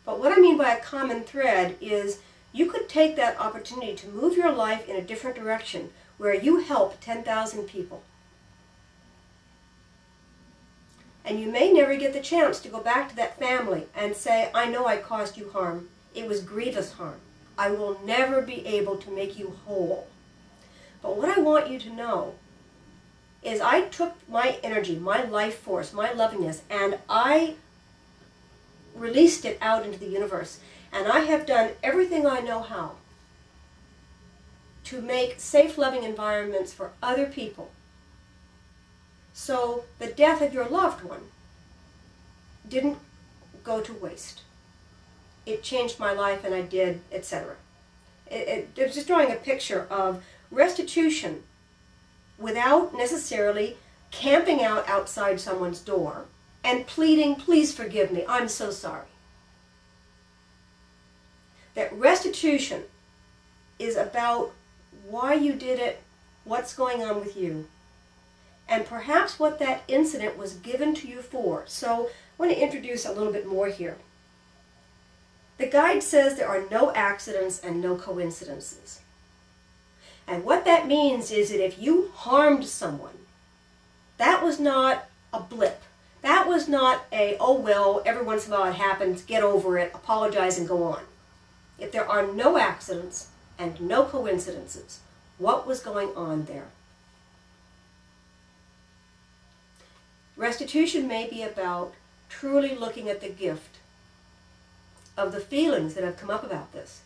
But what I mean by a common thread is you could take that opportunity to move your life in a different direction where you help 10,000 people. And you may never get the chance to go back to that family and say, I know I caused you harm. It was grievous harm. I will never be able to make you whole. But what I want you to know is I took my energy, my life force, my lovingness, and I released it out into the universe. And I have done everything I know how to make safe, loving environments for other people. So the death of your loved one didn't go to waste. It changed my life, and I did, etc. It's just drawing a picture of restitution without necessarily camping out outside someone's door and pleading, please forgive me, I'm so sorry. That restitution is about why you did it, what's going on with you, and perhaps what that incident was given to you for. So I want to introduce a little bit more here. The guide says there are no accidents and no coincidences. And what that means is that if you harmed someone, that was not a blip. That was not a, oh well, every once in a while it happens, get over it, apologize and go on. If there are no accidents and no coincidences, what was going on there? Restitution may be about truly looking at the gift of the feelings that have come up about this.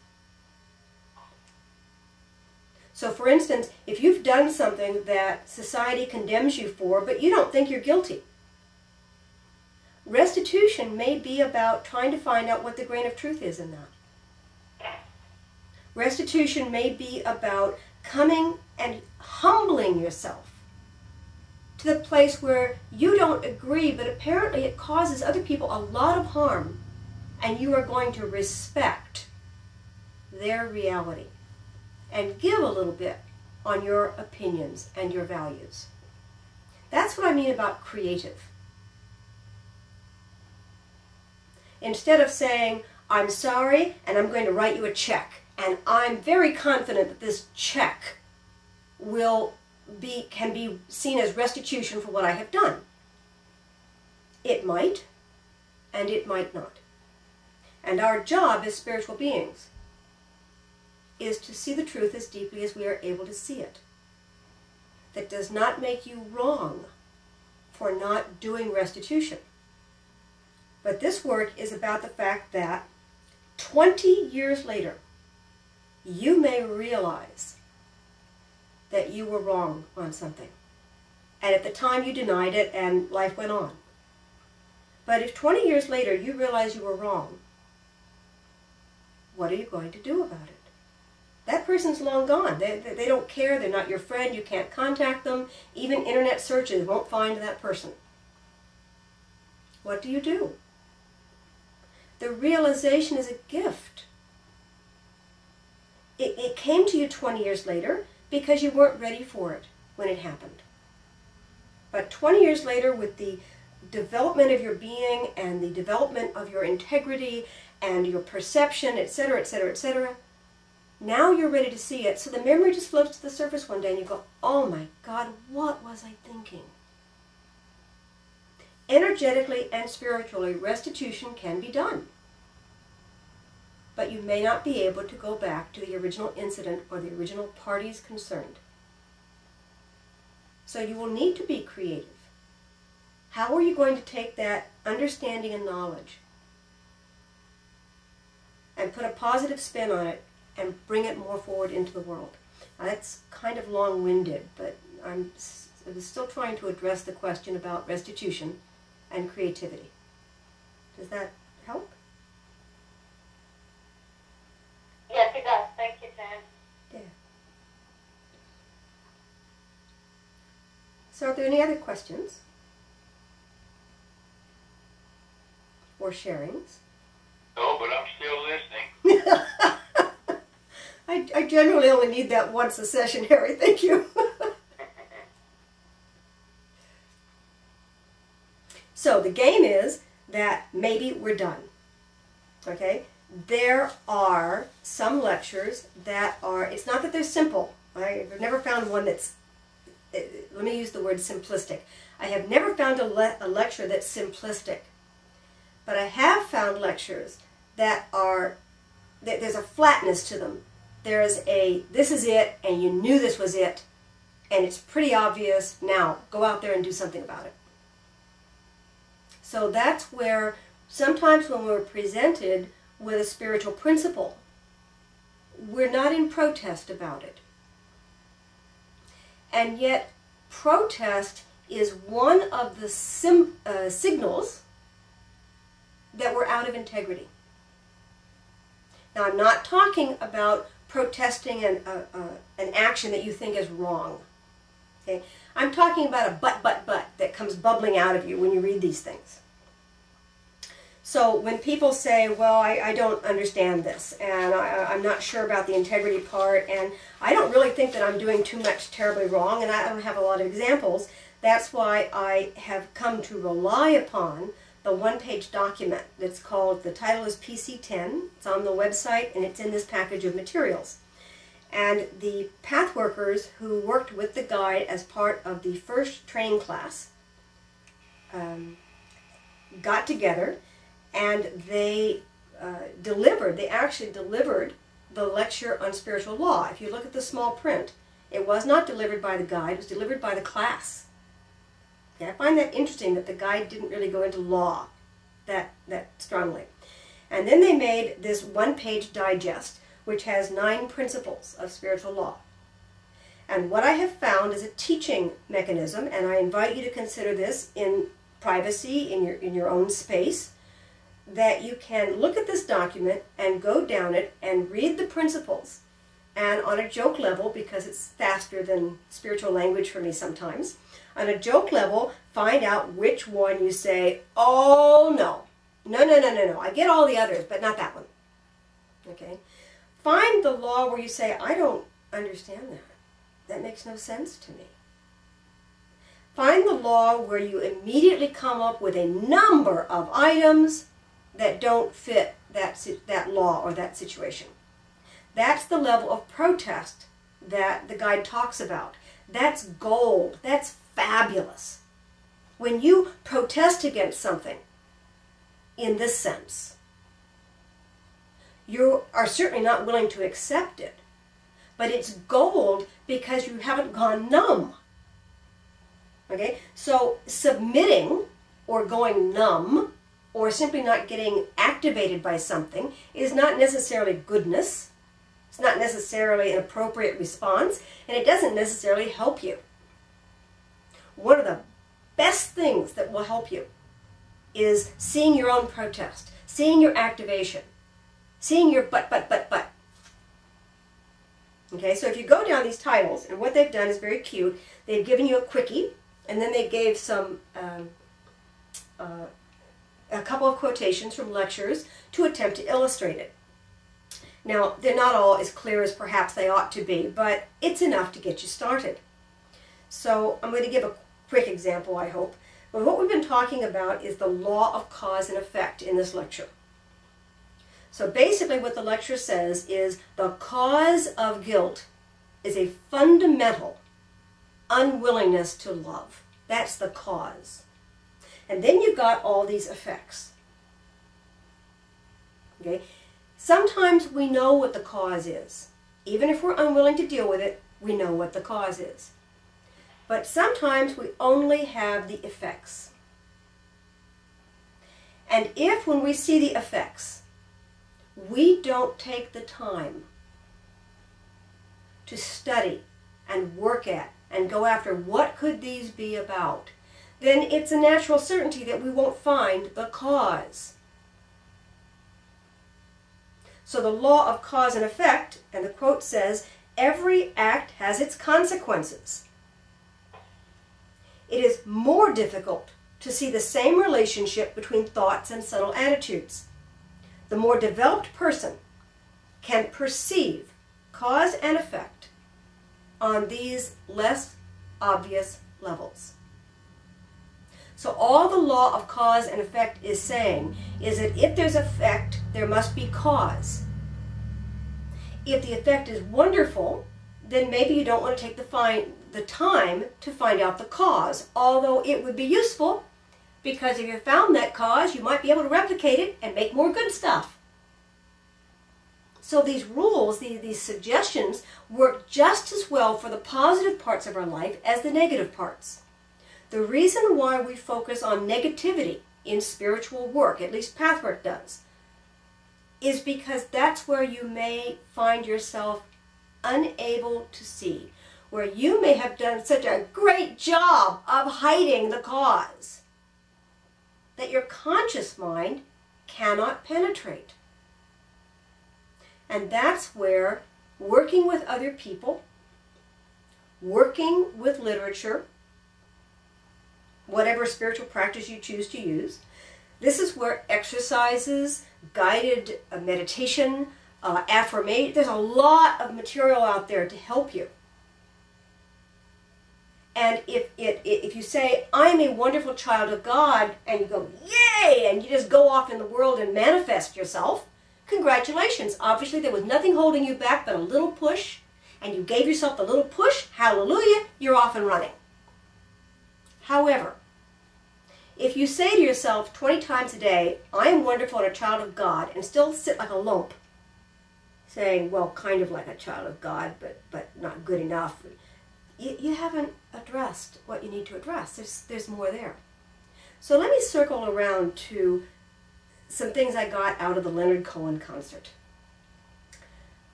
So for instance, if you've done something that society condemns you for, but you don't think you're guilty, restitution may be about trying to find out what the grain of truth is in that. Restitution may be about coming and humbling yourself to the place where you don't agree, but apparently it causes other people a lot of harm, and you are going to respect their reality and give a little bit on your opinions and your values. That's what I mean about creative. Instead of saying, I'm sorry and I'm going to write you a check, and I'm very confident that this check can be seen as restitution for what I have done. It might, and it might not. And our job as spiritual beings is to see the truth as deeply as we are able to see it. That does not make you wrong for not doing restitution. But this work is about the fact that 20 years later, you may realize that you were wrong on something. And at the time you denied it and life went on. But if 20 years later you realize you were wrong, what are you going to do about it? That person's long gone. They don't care. They're not your friend. You can't contact them. Even internet searches won't find that person. What do you do? The realization is a gift. It came to you 20 years later because you weren't ready for it when it happened. But 20 years later, with the development of your being and the development of your integrity and your perception, etc., etc., etc., now you're ready to see it. So the memory just floats to the surface one day and you go, oh my God, what was I thinking? energetically and spiritually, restitution can be done. But you may not be able to go back to the original incident or the original parties concerned. So you will need to be creative. How are you going to take that understanding and knowledge and put a positive spin on it and bring it more forward into the world? Now, that's kind of long-winded, but I'm still trying to address the question about restitution and creativity. Does that help? Yes, it does. Thank you, Jen. Yeah. So are there any other questions? Or sharings? No, but I'm still listening. I generally only need that once a session, Harry. Thank you. So the game is that maybe we're done. Okay? There are some lectures that are, it's not that they're simple. I've never found one that's, let me use the word simplistic. I have never found a lecture that's simplistic. But I have found lectures that are, that there's a flatness to them. There's a, this is it, and you knew this was it, and it's pretty obvious. Now, go out there and do something about it. So that's where, sometimes when we're presented with a spiritual principle, we're not in protest about it. And yet, protest is one of the signals that we're out of integrity. Now, I'm not talking about protesting an action that you think is wrong. Okay? I'm talking about a but that comes bubbling out of you when you read these things. So when people say, well, I don't understand this, and I'm not sure about the integrity part, and I don't really think that I'm doing too much terribly wrong, and I don't have a lot of examples, that's why I have come to rely upon the one-page document that's called, the title is PC10, it's on the website, and it's in this package of materials. And the path workers who worked with the guide as part of the first training class got together, and they actually delivered the lecture on spiritual law. If you look at the small print, it was not delivered by the guide, it was delivered by the class. Okay, I find that interesting that the guide didn't really go into law that strongly. And then they made this one-page digest, which has 9 principles of spiritual law. And what I have found is a teaching mechanism, and I invite you to consider this in privacy, in your own space, that you can look at this document and go down it and read the principles. And on a joke level, because it's faster than spiritual language for me sometimes, on a joke level, find out which one you say, oh no, no, I get all the others, but not that one. Okay? Find the law where you say, I don't understand that. That makes no sense to me. Find the law where you immediately come up with a number of items that don't fit that law or that situation. That's the level of protest that the guide talks about. That's gold. That's fabulous. When you protest against something in this sense, you are certainly not willing to accept it, but it's gold because you haven't gone numb. Okay? So submitting or going numb or simply not getting activated by something is not necessarily goodness. It's not necessarily an appropriate response, and it doesn't necessarily help you. One of the best things that will help you is seeing your own protest, seeing your activation, seeing your but. Okay, so if you go down these titles, and what they've done is very cute, they've given you a quickie, and then they gave some, a couple of quotations from lectures to attempt to illustrate it. Now, they're not all as clear as perhaps they ought to be, but it's enough to get you started. So I'm going to give a quick example, I hope. But what we've been talking about is the law of cause and effect in this lecture. So basically what the lecture says is the cause of guilt is a fundamental unwillingness to love. That's the cause. And then you've got all these effects. Okay? Sometimes we know what the cause is. Even if we're unwilling to deal with it, we know what the cause is. But sometimes we only have the effects. And if, when we see the effects, we don't take the time to study and work at and go after what could these be about, then it's a natural certainty that we won't find the cause. So the law of cause and effect, and the quote says, every act has its consequences. It is more difficult to see the same relationship between thoughts and subtle attitudes. The more developed person can perceive cause and effect on these less obvious levels. So all the law of cause and effect is saying is that if there's effect, there must be cause. If the effect is wonderful, then maybe you don't want to take the time to find out the cause, although it would be useful, because if you found that cause, you might be able to replicate it and make more good stuff. So these rules, these suggestions, work just as well for the positive parts of our life as the negative parts. The reason why we focus on negativity in spiritual work, at least pathwork does, is because that's where you may find yourself unable to see, where you may have done such a great job of hiding the cause that your conscious mind cannot penetrate. And that's where working with other people, working with literature, whatever spiritual practice you choose to use, this is where exercises, guided meditation, affirmation, there's a lot of material out there to help you. And if you say, I'm a wonderful child of God, and you go, yay, and you just go off in the world and manifest yourself, congratulations. Obviously, there was nothing holding you back but a little push, and you gave yourself a little push, hallelujah, you're off and running. However, if you say to yourself 20 times a day, I am wonderful and a child of God, and still sit like a lump, saying, well, kind of like a child of God, but not good enough, you haven't addressed what you need to address. There's more there. So let me circle around to some things I got out of the Leonard Cohen concert.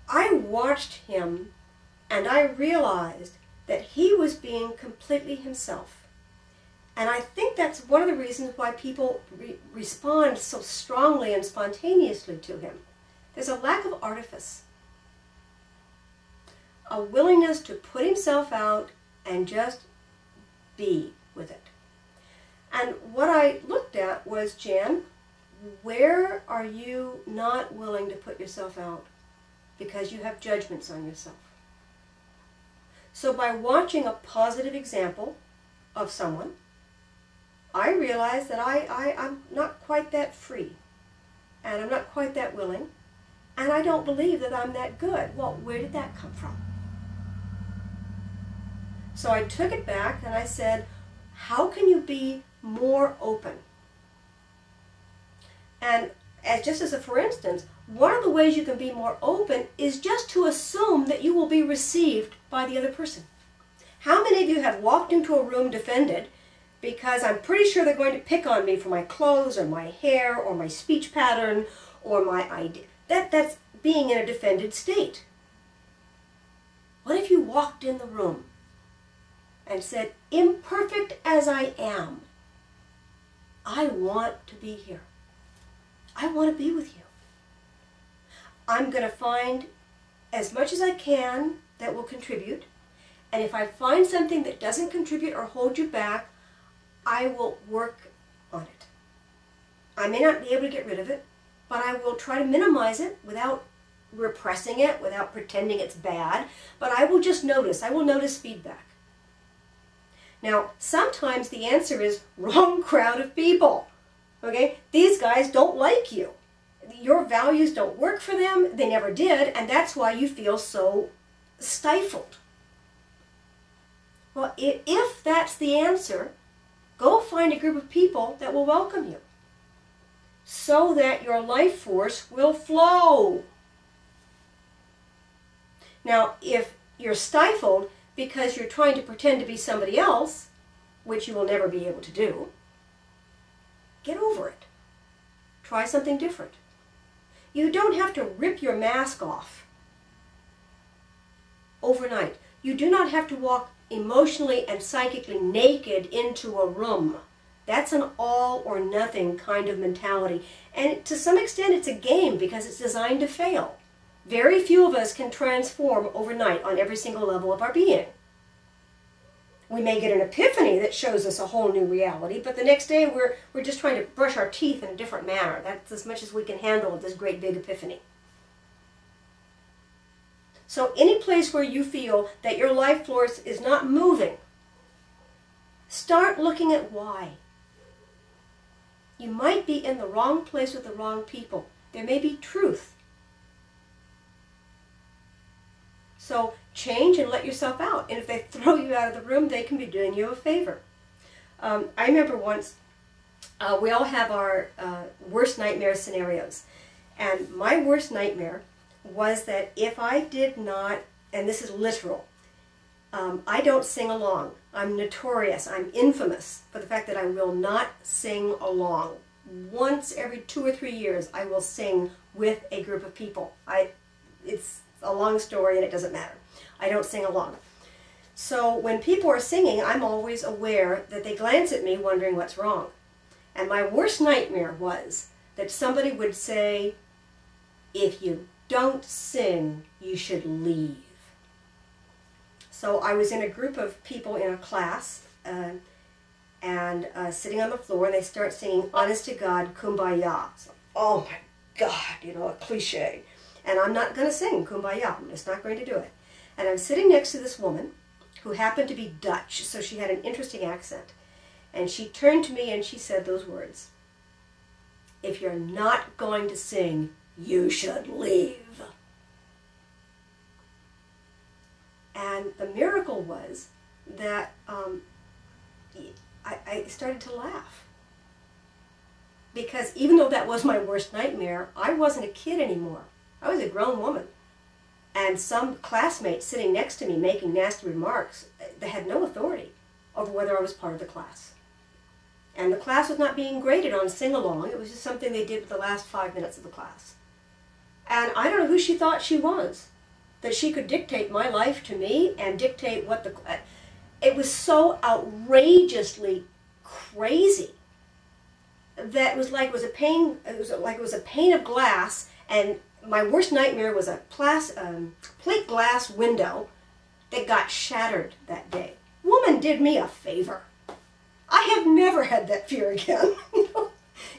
I watched him and I realized that he was being completely himself. And I think that's one of the reasons why people respond so strongly and spontaneously to him. There's a lack of artifice, a willingness to put himself out and just be with it. And what I looked at was, Jan, where are you not willing to put yourself out because you have judgments on yourself? So by watching a positive example of someone, I realized that I'm not quite that free, and I'm not quite that willing, and I don't believe that I'm that good. Well, where did that come from? So I took it back and I said, how can you be more open? And just as a for instance, one of the ways you can be more open is just to assume that you will be received by the other person. How many of you have walked into a room defended because I'm pretty sure they're going to pick on me for my clothes or my hair or my speech pattern or my idea? That's being in a defended state. What if you walked in the room and said, imperfect as I am, I want to be here. I want to be with you. I'm going to find as much as I can that will contribute, and if I find something that doesn't contribute or hold you back, I will work on it. I may not be able to get rid of it, but I will try to minimize it without repressing it, without pretending it's bad, but I will just notice. I will notice feedback. Now, sometimes the answer is wrong crowd of people. Okay? These guys don't like you. Your values don't work for them. They never did, and that's why you feel so stifled. Well, if that's the answer, Go find a group of people that will welcome you so that your life force will flow. Now, if you're stifled because you're trying to pretend to be somebody else, which you will never be able to do, get over it. Try something different. You don't have to rip your mask off overnight. You do not have to walk emotionally and psychically naked into a room. That's an all or nothing kind of mentality. And to some extent it's a game because it's designed to fail. Very few of us can transform overnight on every single level of our being. We may get an epiphany that shows us a whole new reality, but the next day we're just trying to brush our teeth in a different manner. That's as much as we can handle of this great big epiphany. So any place where you feel that your life force is not moving, start looking at why. You might be in the wrong place with the wrong people. There may be truth. So change and let yourself out. And if they throw you out of the room, they can be doing you a favor. I remember once, we all have our worst nightmare scenarios. And my worst nightmare was that if I did not, and this is literal, I don't sing along. I'm notorious, I'm infamous for the fact that I will not sing along. Once every 2 or 3 years, I will sing with a group of people. It's a long story and it doesn't matter. I don't sing along. So when people are singing, I'm always aware that they glance at me wondering what's wrong. And my worst nightmare was that somebody would say, if you don't sing, you should leave. So I was in a group of people in a class and sitting on the floor, and they start singing Honest to God, Kumbaya. So, oh my God, you know, a cliche. And I'm not going to sing Kumbaya. I'm just not going to do it. And I'm sitting next to this woman who happened to be Dutch, so she had an interesting accent. And she turned to me and she said those words, if you're not going to sing, you should leave. And the miracle was that I started to laugh. Because even though that was my worst nightmare, I wasn't a kid anymore. I was a grown woman. And some classmates sitting next to me making nasty remarks, they had no authority over whether I was part of the class. And the class was not being graded on sing-along. It was just something they did with the last 5 minutes of the class. And I don't know who she thought she was, that she could dictate my life to me and dictate what the... It was so outrageously crazy that it was like it was a pane. It was like it was a pane of glass, and my worst nightmare was a plate glass window that got shattered that day. Woman did me a favor. I have never had that fear again.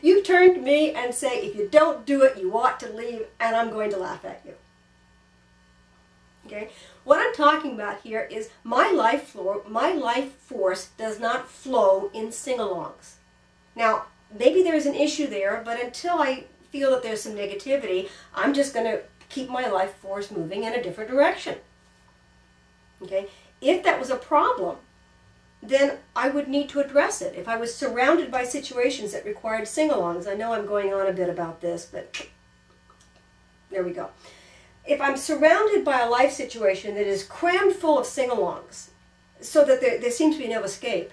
You turn to me and say, if you don't do it, you ought to leave, and I'm going to laugh at you. Okay? What I'm talking about here is my life force does not flow in sing-alongs. Now, maybe there's an issue there, but until I feel that there's some negativity, I'm just going to keep my life force moving in a different direction. Okay? If that was a problem, then I would need to address it. If I was surrounded by situations that required sing-alongs, I know I'm going on a bit about this, but there we go. If I'm surrounded by a life situation that is crammed full of sing-alongs, so that there seems to be no escape,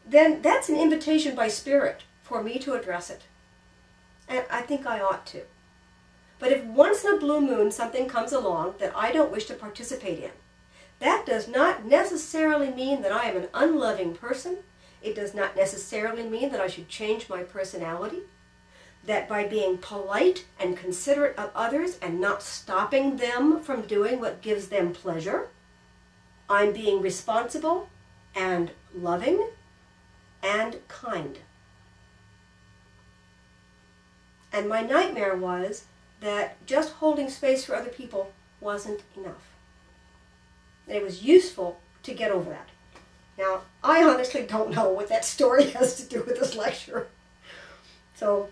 then that's an invitation by Spirit for me to address it. And I think I ought to. But if once in a blue moon something comes along that I don't wish to participate in, that does not necessarily mean that I am an unloving person. It does not necessarily mean that I should change my personality. That by being polite and considerate of others and not stopping them from doing what gives them pleasure, I'm being responsible and loving and kind. And my nightmare was that just holding space for other people wasn't enough. And it was useful to get over that. Now, I honestly don't know what that story has to do with this lecture. So,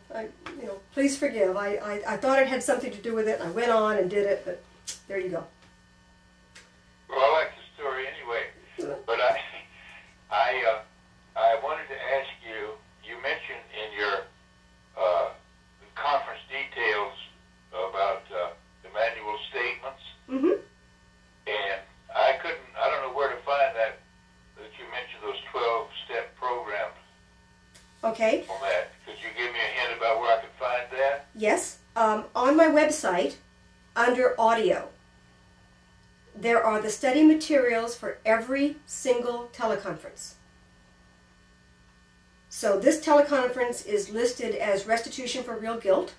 please forgive. I thought it had something to do with it, and I went on and did it, but there you go. Well, I like the story anyway, but I wanted to ask you on my website, under audio, there are the study materials for every single teleconference. So this teleconference is listed as Restitution for Real Guilt.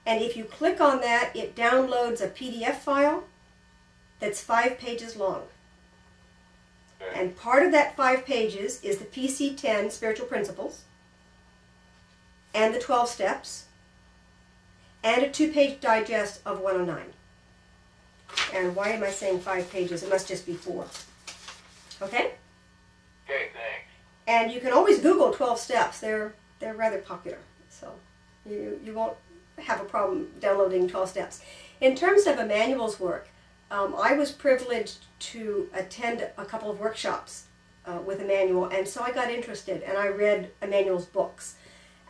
And if you click on that, it downloads a PDF file that's 5 pages long. Okay. And part of that 5 pages is the PC-10 Spiritual Principles, and the 12 Steps, and a 2-page digest of 109. And why am I saying 5 pages? It must just be 4. Okay? Okay, thanks. And you can always Google 12 Steps. They're rather popular. So you won't have a problem downloading 12 Steps. In terms of Emmanuel's work, I was privileged to attend a couple of workshops with Emmanuel, and so I got interested, and I read Emmanuel's books.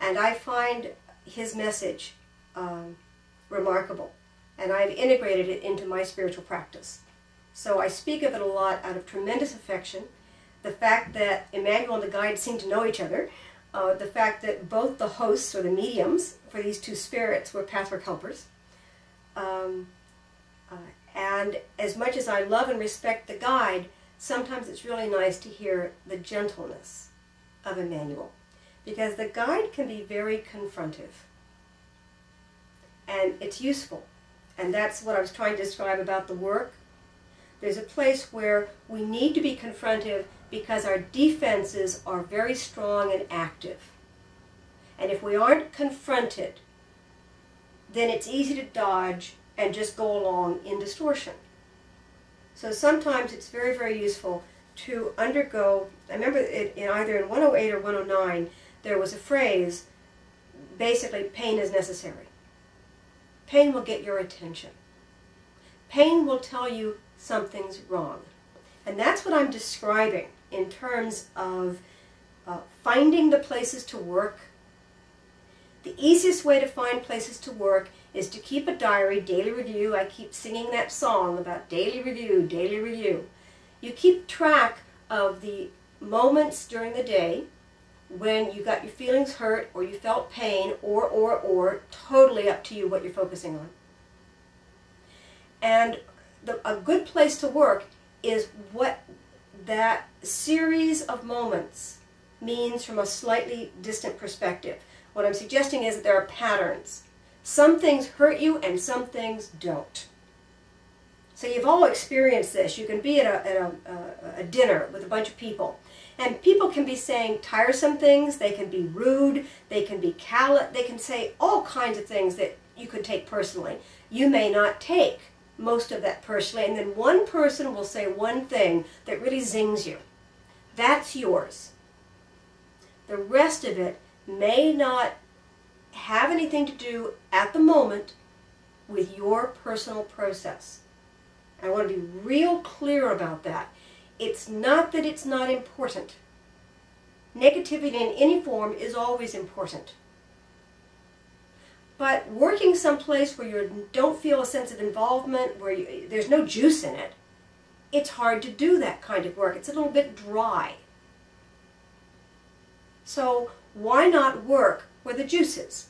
And I find his message remarkable, and I've integrated it into my spiritual practice. So I speak of it a lot out of tremendous affection. The fact that Emmanuel and the guide seem to know each other, the fact that both the hosts or the mediums for these two spirits were pathwork helpers, and as much as I love and respect the guide, sometimes it's really nice to hear the gentleness of Emmanuel, because the guide can be very confrontive, and it's useful. And that's what I was trying to describe about the work. There's a place where we need to be confrontive because our defenses are very strong and active. And if we aren't confronted, then it's easy to dodge and just go along in distortion. So sometimes it's very, very useful to undergo, I remember it in either in 108 or 109, there was a phrase, basically, pain is necessary. Pain will get your attention. Pain will tell you something's wrong. And that's what I'm describing in terms of finding the places to work. The easiest way to find places to work is to keep a diary, daily review. I keep singing that song about daily review, daily review. You keep track of the moments during the day when you got your feelings hurt or you felt pain or, totally up to you what you're focusing on. And a good place to work is what that series of moments means from a slightly distant perspective. What I'm suggesting is that there are patterns. Some things hurt you and some things don't. So you've all experienced this. You can be at a dinner with a bunch of people, and people can be saying tiresome things, they can be rude, they can be callous, they can say all kinds of things that you could take personally. You may not take most of that personally, and then one person will say one thing that really zings you. That's yours. The rest of it may not have anything to do at the moment with your personal process. I want to be real clear about that. It's not that it's not important. Negativity in any form is always important. But working someplace where you don't feel a sense of involvement, where there's no juice in it, it's hard to do that kind of work. It's a little bit dry. So why not work where the juice is?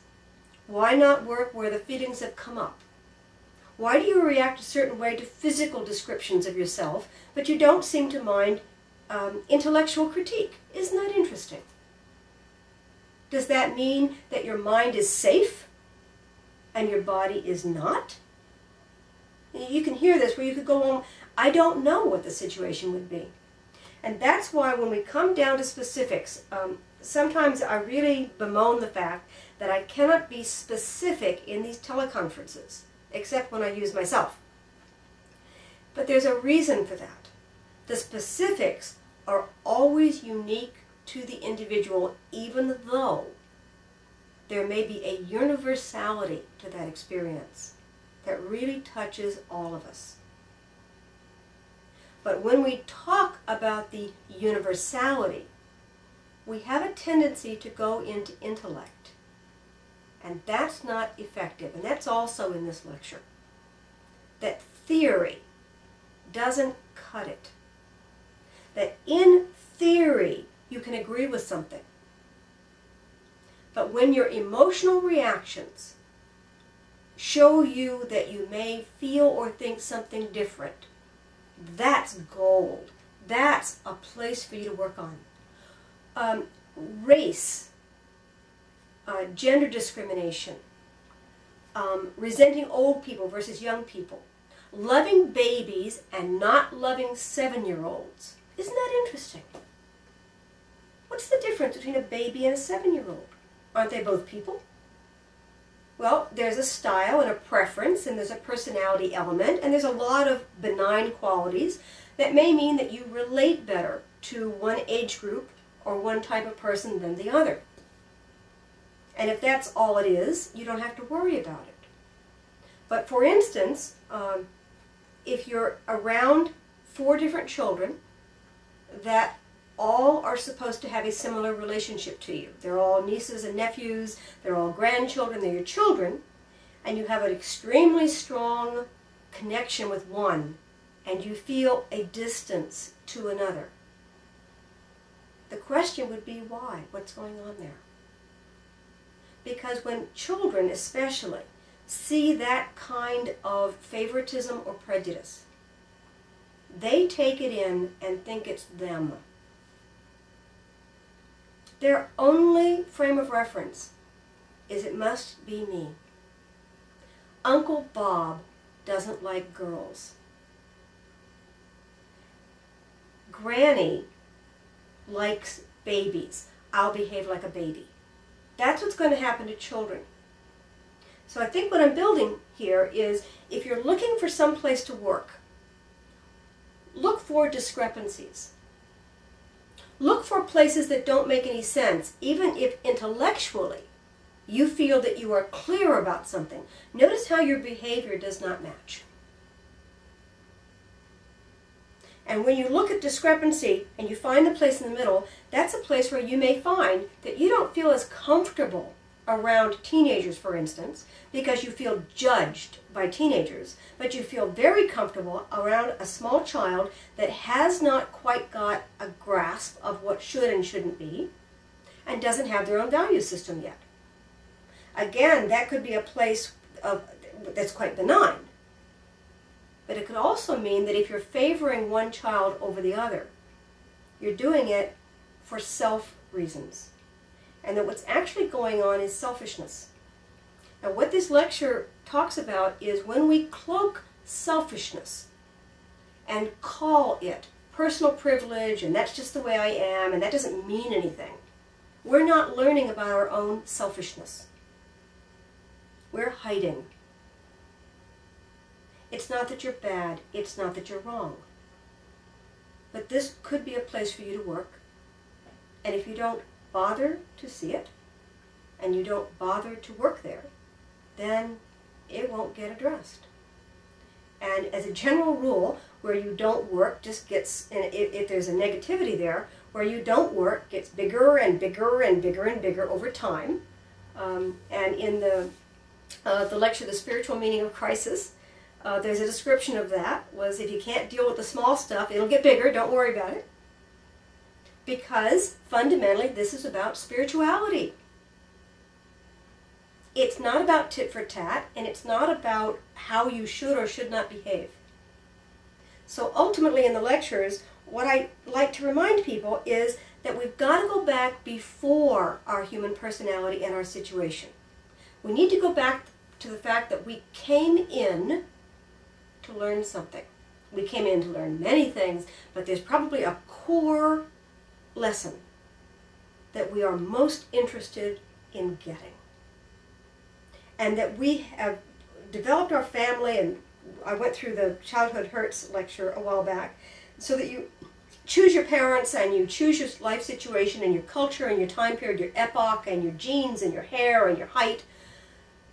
Why not work where the feelings have come up? Why do you react a certain way to physical descriptions of yourself, but you don't seem to mind intellectual critique? Isn't that interesting? Does that mean that your mind is safe and your body is not? You can hear this where you could go on, I don't know what the situation would be. And that's why when we come down to specifics, sometimes I really bemoan the fact that I cannot be specific in these teleconferences, except when I use myself. But there's a reason for that. The specifics are always unique to the individual, even though there may be a universality to that experience that really touches all of us. But when we talk about the universality, we have a tendency to go into intellect. And that's not effective. And that's also in this lecture. That theory doesn't cut it. That in theory, you can agree with something. But when your emotional reactions show you that you may feel or think something different. That's gold. That's a place for you to work on. Race, gender discrimination, resenting old people versus young people, loving babies and not loving 7-year-olds. Isn't that interesting? What's the difference between a baby and a 7-year-old? Aren't they both people? Well, there's a style and a preference, and there's a personality element, and there's a lot of benign qualities that may mean that you relate better to one age group or one type of person than the other. And if that's all it is, you don't have to worry about it. But for instance, if you're around 4 different children that all are supposed to have a similar relationship to you, they're all nieces and nephews, they're all grandchildren, they're your children, and you have an extremely strong connection with one, and you feel a distance to another. The question would be why? What's going on there? Because when children especially see that kind of favoritism or prejudice, they take it in and think it's them. Their only frame of reference is it must be me. Uncle Bob doesn't like girls. Granny likes babies. I'll behave like a baby. That's what's going to happen to children. So I think what I'm building here is, if you're looking for some place to work, look for discrepancies. Look for places that don't make any sense, even if intellectually you feel that you are clear about something. Notice how your behavior does not match. And when you look at discrepancy and you find the place in the middle, that's a place where you may find that you don't feel as comfortable around teenagers, for instance, because you feel judged by teenagers, but you feel very comfortable around a small child that has not quite got a grasp of what should and shouldn't be, and doesn't have their own value system yet. Again, that could be a place that's quite benign. But it could also mean that if you're favoring one child over the other, you're doing it for self reasons. And that what's actually going on is selfishness. Now, what this lecture talks about is when we cloak selfishness and call it personal privilege, and that's just the way I am, and that doesn't mean anything, we're not learning about our own selfishness. We're hiding. It's not that you're bad, it's not that you're wrong. But this could be a place for you to work. And if you don't bother to see it, and you don't bother to work there, then it won't get addressed. And as a general rule, where you don't work just gets, if there's a negativity there, where you don't work gets bigger and bigger and bigger and bigger over time. And in the lecture, The Spiritual Meaning of Crisis, there's a description of that, was if you can't deal with the small stuff, it'll get bigger, don't worry about it. Because fundamentally this is about spirituality. It's not about tit for tat, and it's not about how you should or should not behave. So ultimately in the lectures, what I like to remind people is that we've got to go back before our human personality and our situation. We need to go back to the fact that we came in to learn something. We came in to learn many things, but there's probably a core lesson that we are most interested in getting. And that we have developed our family, and I went through the Childhood Hurts lecture a while back, so that you choose your parents and you choose your life situation and your culture and your time period, your epoch and your genes and your hair and your height,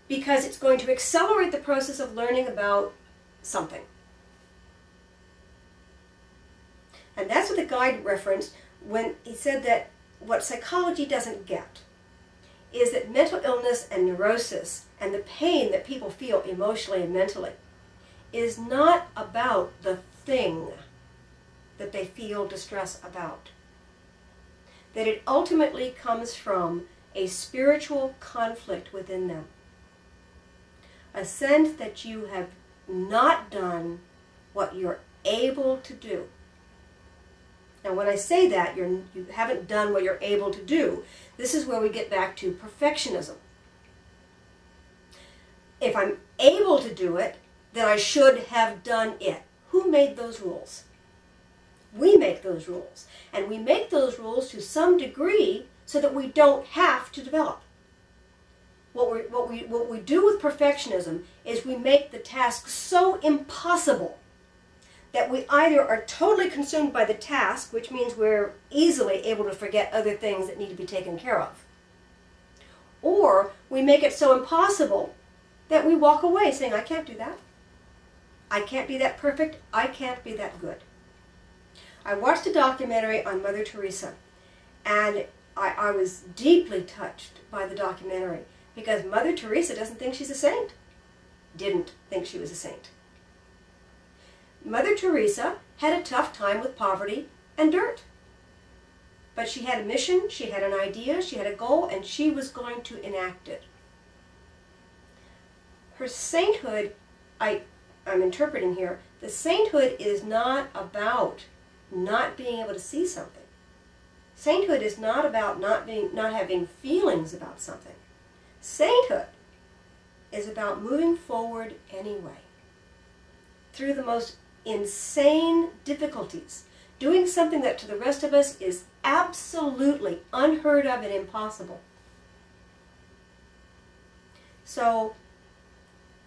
because it's going to accelerate the process of learning about something. And that's what the guide referenced when he said that what psychology doesn't get is that mental illness and neurosis and the pain that people feel emotionally and mentally is not about the thing that they feel distress about. That it ultimately comes from a spiritual conflict within them. A sense that you have not done what you're able to do. Now when I say that, you haven't done what you're able to do, this is where we get back to perfectionism. If I'm able to do it, then I should have done it. Who made those rules? We make those rules. And we make those rules to some degree so that we don't have to develop. What we do with perfectionism is we make the task so impossible that we either are totally consumed by the task, which means we're easily able to forget other things that need to be taken care of, or we make it so impossible that we walk away saying, I can't do that. I can't be that perfect. I can't be that good. I watched a documentary on Mother Teresa, and I was deeply touched by the documentary because Mother Teresa doesn't think she's a saint. Didn't think she was a saint. Mother Teresa had a tough time with poverty and dirt. But she had a mission, she had an idea, she had a goal, and she was going to enact it. Her sainthood, I'm interpreting here, the sainthood is not about not being able to see something. Sainthood is not about not having feelings about something. Sainthood is about moving forward anyway, through the most insane difficulties, doing something that to the rest of us is absolutely unheard of and impossible. So,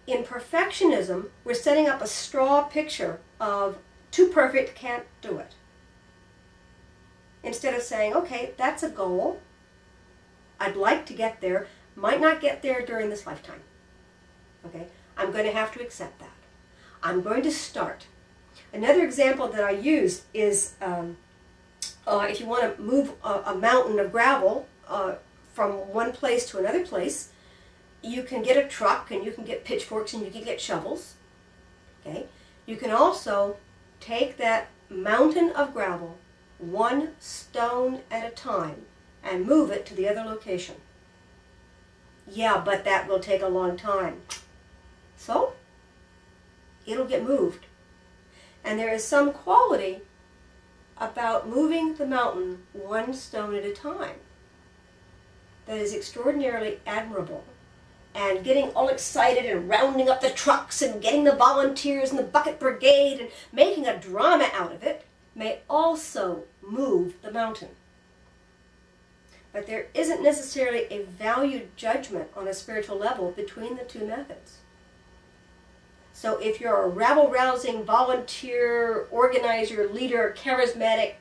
in perfectionism, we're setting up a straw picture of too perfect, can't do it. Instead of saying, okay, that's a goal, I'd like to get there, might not get there during this lifetime. Okay, I'm going to have to accept that. I'm going to start. Another example that I use is if you want to move a mountain of gravel from one place to another place, you can get a truck and you can get pitchforks and you can get shovels. Okay, you can also take that mountain of gravel one stone at a time and move it to the other location. Yeah, but that will take a long time. So, it'll get moved. And there is some quality about moving the mountain one stone at a time that is extraordinarily admirable. And getting all excited and rounding up the trucks and getting the volunteers and the bucket brigade and making a drama out of it may also move the mountain. But there isn't necessarily a valued judgment on a spiritual level between the two methods. So if you're a rabble-rousing volunteer, organizer, leader, charismatic,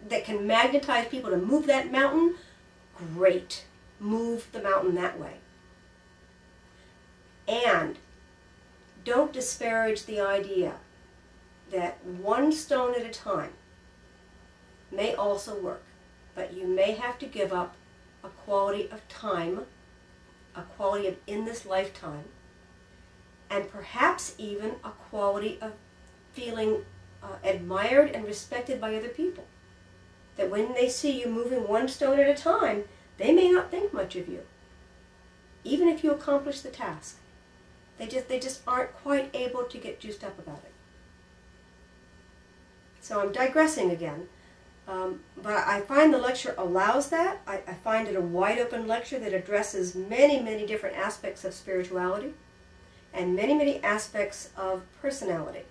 that can magnetize people to move that mountain, great. Move the mountain that way. And don't disparage the idea that one stone at a time may also work, but you may have to give up a quality of time, a quality of in this lifetime, and perhaps even a quality of feeling admired and respected by other people. That when they see you moving one stone at a time, they may not think much of you, even if you accomplish the task. They just aren't quite able to get juiced up about it. So I'm digressing again, but I find the lecture allows that. I find it a wide open lecture that addresses many, many different aspects of spirituality and many, many aspects of personality.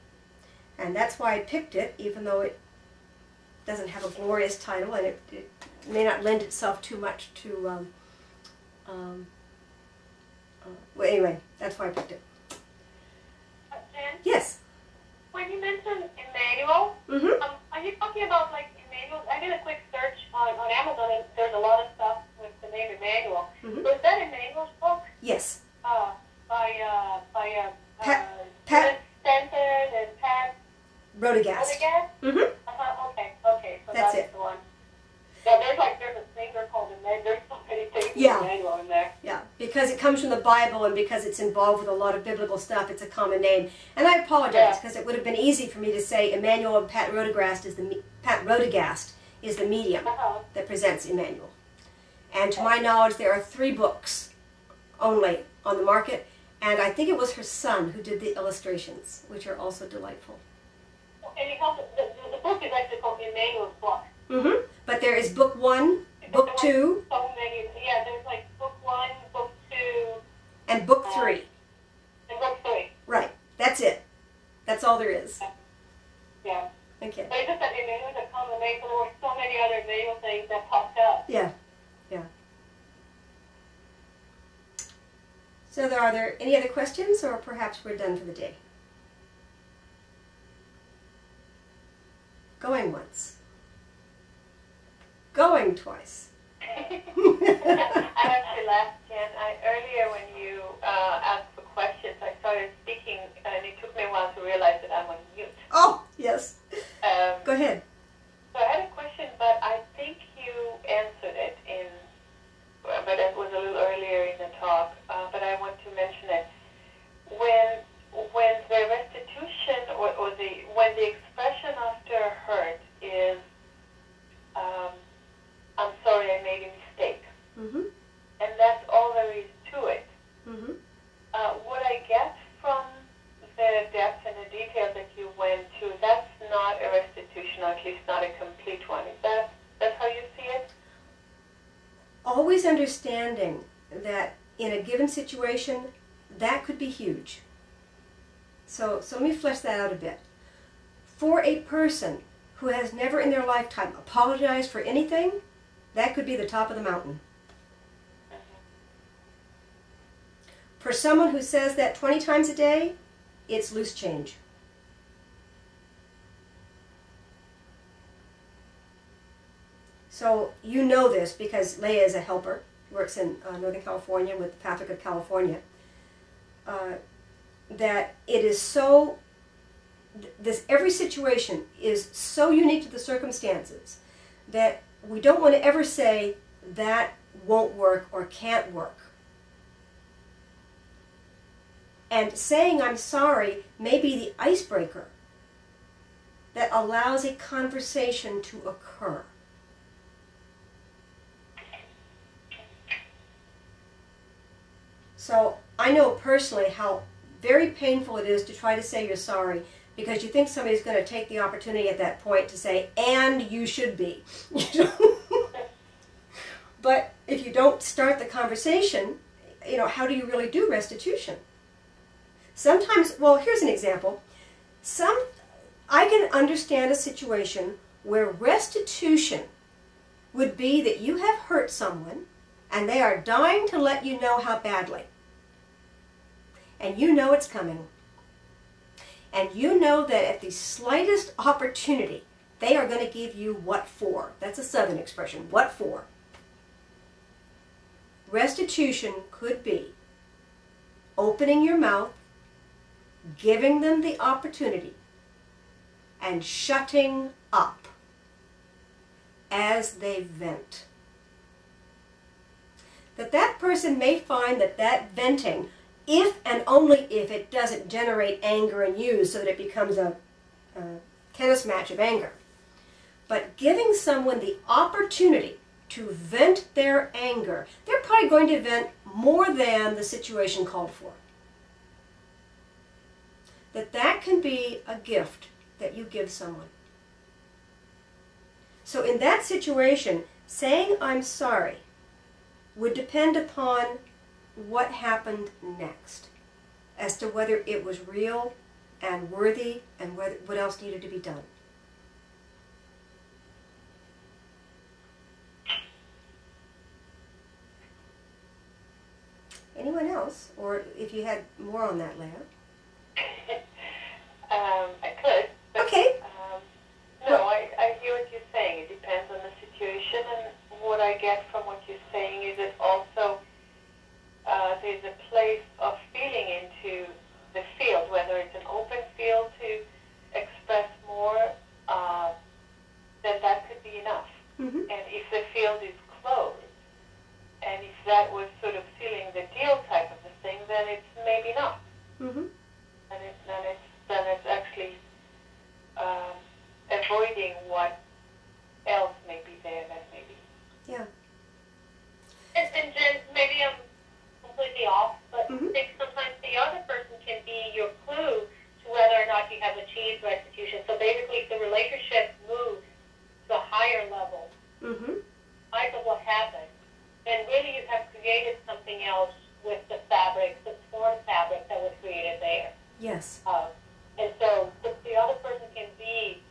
And that's why I picked it, even though it doesn't have a glorious title and it may not lend itself too much to well, anyway, that's why I picked it. Jen? Yes. When you mentioned Emmanuel, are you talking about like Emmanuel? I did a quick search on Amazon and there's a lot of stuff with the name Emmanuel. So is that Emmanuel's book? Yes. By Pat Stanton and Pat Rodegast. Okay. So That's that's it. the one. Yeah, there's a singer called Emmanuel. There's so many things with Emmanuel in there. Yeah, because it comes from the Bible and because it's involved with a lot of biblical stuff, it's a common name. And I apologize because it would have been easy for me to say Emmanuel and Pat Rodegast is the medium that presents Emmanuel. And to my knowledge, there are 3 books only on the market, And I think it was her son who did the illustrations, which are also delightful. And you help, the book is actually called Emmanuel's Book. Mm-hmm. But there is book 1, book 2. So many, yeah, there's like book 1, book 2. And book 3. And book 3. Right. That's it. That's all there is. Yeah. Okay. But it's just that Emmanuel was a common name, so there were so many other Emmanuel things that popped up. Yeah. Yeah. So are there any other questions, or perhaps we're done for the day? Going once. Going twice. I actually laughed, Jen. Earlier when you asked for questions, I started speaking, and it took me a while to realize that I'm on mute. Oh, yes. Go ahead. So I had a question, but I think you answered it but it was a little earlier in the talk, but I want to mention it. When the restitution or when the expression after hurt is, I'm sorry, I made a mistake, Mm-hmm. and that's all there is to it. Mm-hmm. What I get from the depth and the detail that you went to, that's not a restitution, or at least not a complete one. Is that's how you see it? Always understanding that in a given situation, that could be huge. So let me flesh that out a bit. For a person who has never in their lifetime apologized for anything, that could be the top of the mountain. For someone who says that 20 times a day, it's loose change. So you know this because Leah is a helper, works in Northern California with the Patrick of California, that it is so, every situation is so unique to the circumstances that we don't want to ever say that won't work or can't work. And saying I'm sorry may be the icebreaker that allows a conversation to occur. So I know personally how very painful it is to try to say you're sorry because you think somebody's going to take the opportunity at that point to say, and you should be. But if you don't start the conversation, how do you really do restitution? Sometimes, well, here's an example. I can understand a situation where restitution would be that you have hurt someone and they are dying to let you know how badly. And you know it's coming. And you know that at the slightest opportunity, they are going to give you what for. That's a Southern expression, what for. Restitution could be opening your mouth, giving them the opportunity, and shutting up as they vent. That person may find that venting, if and only if it doesn't generate anger in you so that it becomes a tennis match of anger, but giving someone the opportunity to vent their anger, they're probably going to vent more than the situation called for. That can be a gift that you give someone. So in that situation, saying I'm sorry would depend upon what happened next, as to whether it was real and worthy and what else needed to be done. Anyone else? Or if you had more on that, Leah? I could. But, okay. No, I hear what you're saying. It depends on the situation, and what I get from what you're saying is that also there's a place of feeling into the field, whether it's an open field to express more, then that could be enough. Mm-hmm. And if the field is closed, and if that was sort of sealing the deal type of a thing, then it's maybe not. Mm-hmm. Then it's actually avoiding what else may be there that may be. Yeah. And Jen, maybe I'm completely off, but Mm-hmm. I think sometimes the Yes. And so the other person can be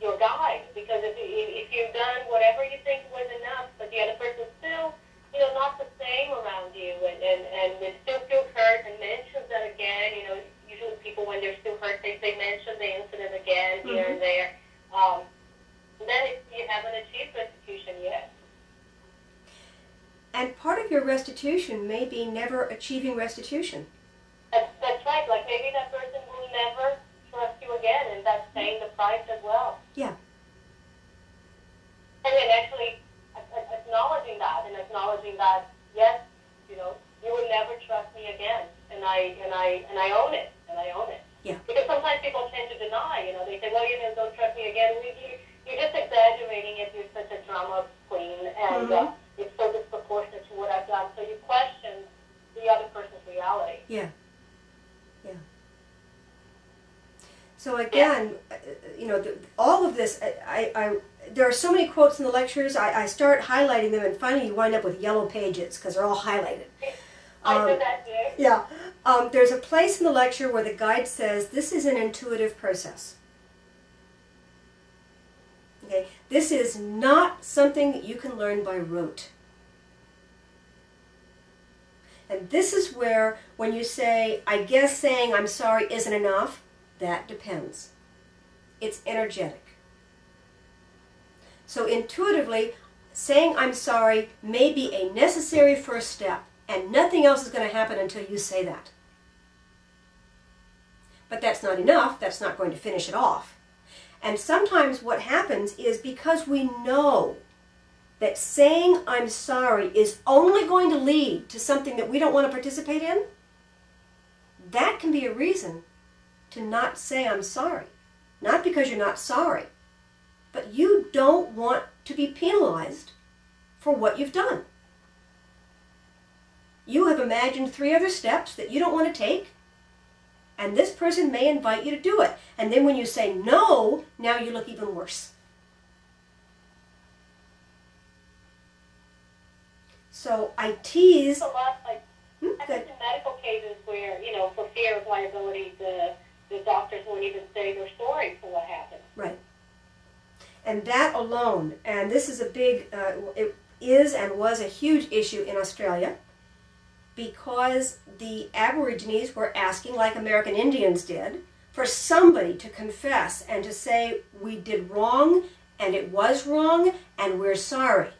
your guide, because if you've done whatever you think was enough, but the other person's still, not the same around you, and it still feels hurt and mentions that again, usually people when they're still hurt, they mention the incident again here and there, then you haven't achieved restitution yet. And part of your restitution may be never achieving restitution. That's right. Like maybe that person will never trust you again, and that's paying the price as well. Yeah. And then actually acknowledging that, yes, you will never trust me again, and I own it, Yeah. Because sometimes people tend to deny. They say, well, don't trust me again. You're just exaggerating it. You're such a drama queen, and it's so disproportionate to what I've done. So you question the other person's reality. Yeah. Yeah. So again, all of this, there are so many quotes in the lectures, I start highlighting them, and finally you wind up with yellow pages because they're all highlighted. I do that too. Yeah. There's a place in the lecture where the guide says, this is an intuitive process. Okay? This is not something that you can learn by rote. And this is where, when you say, I guess saying I'm sorry isn't enough, that depends. It's energetic. So intuitively, saying I'm sorry may be a necessary first step, and nothing else is going to happen until you say that. But that's not enough. That's not going to finish it off. And sometimes what happens is, because we know that saying I'm sorry is only going to lead to something that we don't want to participate in, that can be a reason to not say I'm sorry. Not because you're not sorry, but you don't want to be penalized for what you've done. You have imagined 3 other steps that you don't want to take, and this person may invite you to do it. And then when you say no, now you look even worse. So I tease. It's a lot like I think in medical cases where, for fear of liability, the doctors won't even say they're sorry for what happened. Right. And that alone, and this is a big, it is and was a huge issue in Australia, because the Aborigines were asking, like American Indians did, for somebody to confess and to say, we did wrong, and it was wrong, and we're sorry.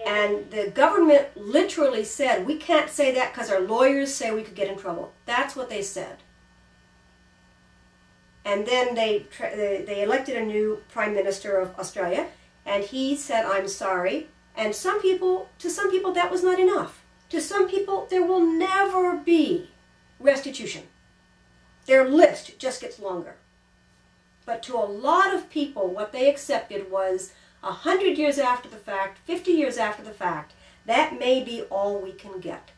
And the government literally said, we can't say that because our lawyers say we could get in trouble. That's what they said. And then they elected a new Prime Minister of Australia, and he said, I'm sorry. And to some people, that was not enough. To some people, there will never be restitution. Their list just gets longer. But to a lot of people, what they accepted was 100 years after the fact, 50 years after the fact, that may be all we can get.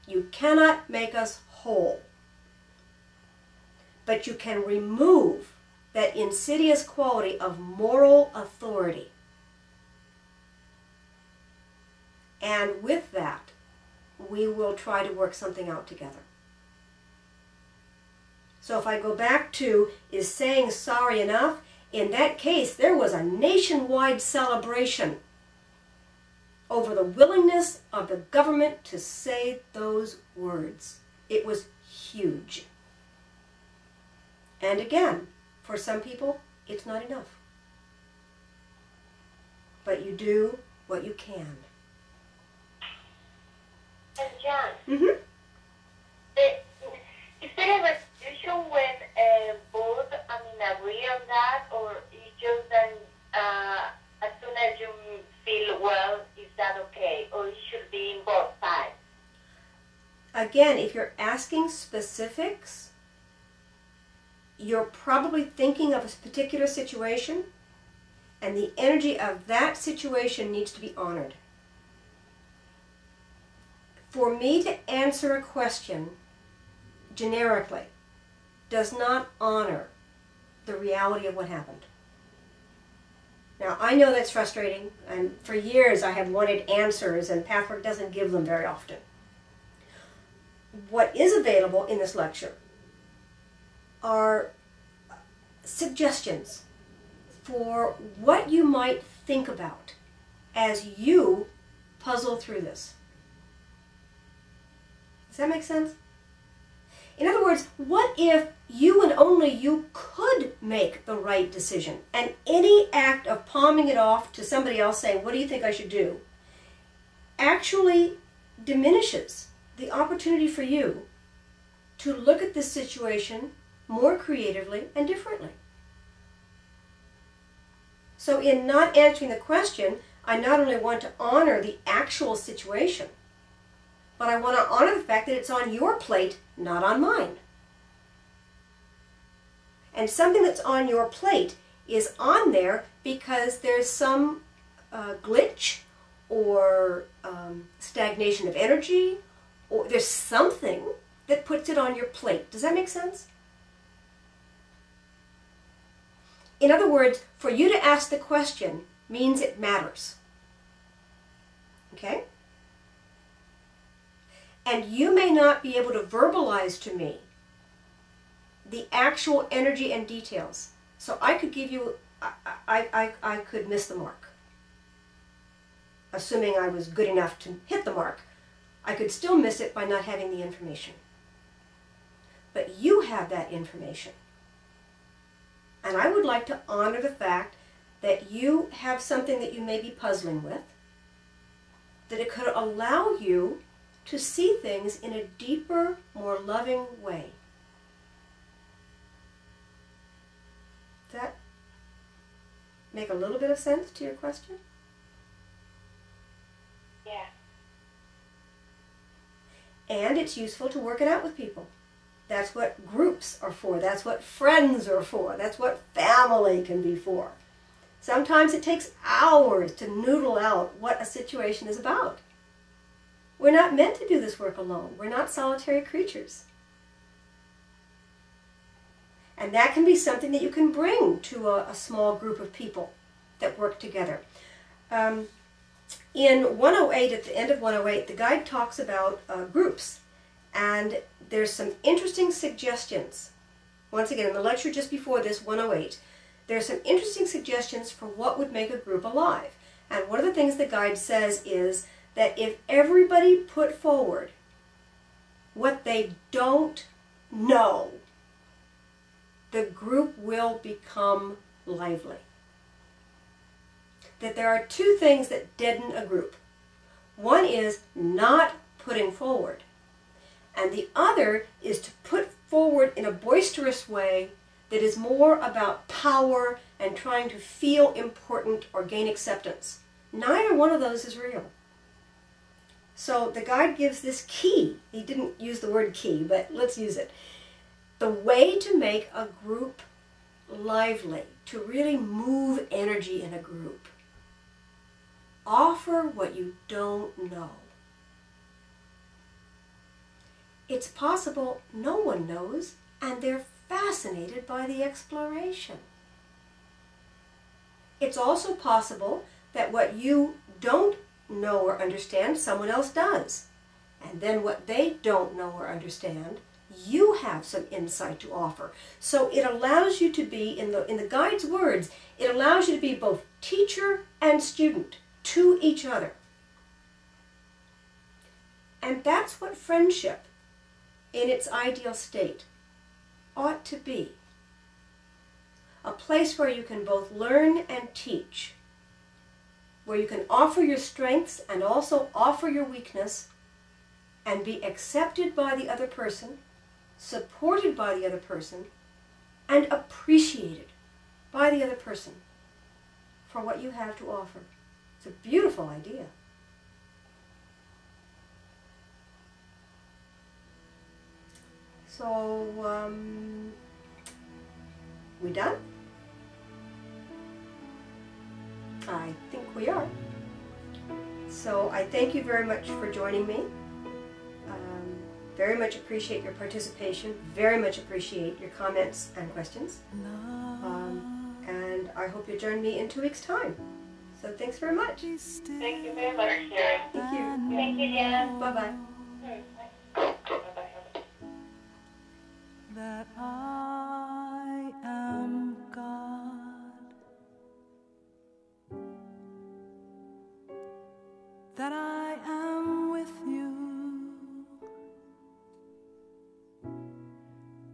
You cannot make us whole. But you can remove that insidious quality of moral authority. And with that, we will try to work something out together. So if I go back to, is saying sorry enough? In that case, there was a nationwide celebration over the willingness of the government to say those words. It was huge. And again, for some people, it's not enough. But you do what you can. And John, Mm-hmm. is there a restitution when both agree on that, or it's just that as soon as you feel well, is that okay, or it should be in both sides? Again, if you're asking specifics, you're probably thinking of a particular situation, and the energy of that situation needs to be honored. For me to answer a question generically does not honor the reality of what happened. Now, I know that's frustrating, and for years I have wanted answers, and Pathwork doesn't give them very often. what is available in this lecture are suggestions for what you might think about as you puzzle through this. Does that make sense? In other words, what if you and only you could make the right decision, and any act of palming it off to somebody else saying, what do you think I should do, actually diminishes the opportunity for you to look at this situation more creatively and differently. So in not answering the question, I not only want to honor the actual situation, but I want to honor the fact that it's on your plate, not on mine. And something that's on your plate is on there because there's some glitch or stagnation of energy, or there's something that puts it on your plate. Does that make sense? In other words, for you to ask the question means it matters. Okay? And you may not be able to verbalize to me the actual energy and details. So I could give you, I could miss the mark. Assuming I was good enough to hit the mark, I could still miss it by not having the information. But you have that information. And I would like to honor the fact that you have something that you may be puzzling with, that it could allow you to see things in a deeper, more loving way. Does that make a little bit of sense to your question? Yeah. And it's useful to work it out with people. That's what groups are for. That's what friends are for. That's what family can be for. Sometimes it takes hours to noodle out what a situation is about. We're not meant to do this work alone. We're not solitary creatures. And that can be something that you can bring to a small group of people that work together. In 108, at the end of 108, the guide talks about groups. And there's some interesting suggestions. Once again, in the lecture just before this, 108, there's some interesting suggestions for what would make a group alive. And one of the things the guide says is that if everybody put forward what they don't know, the group will become lively. That there are two things that deaden a group. One is not putting forward, and the other is to put forward in a boisterous way that is more about power and trying to feel important or gain acceptance. Neither one of those is real. So the guide gives this key. He didn't use the word key, but let's use it. The way to make a group lively, to really move energy in a group. Offer what you don't know. It's possible no one knows, and they're fascinated by the exploration. It's also possible that what you don't know or understand, someone else does. And then what they don't know or understand, you have some insight to offer. So it allows you to be, in the guide's words, it allows you to be both teacher and student to each other. And that's what friendship, in its ideal state, ought to be. A place where you can both learn and teach, where you can offer your strengths and also offer your weakness, and be accepted by the other person, supported by the other person, and appreciated by the other person for what you have to offer. It's a beautiful idea. So, we done? I think we are. So I thank you very much for joining me. Very much appreciate your participation. Very much appreciate your comments and questions. And I hope you join me in 2 weeks' time. So thanks very much. Thank you very much, Sharon. Thank you. Thank you, Jan. Bye-bye. Bye-bye.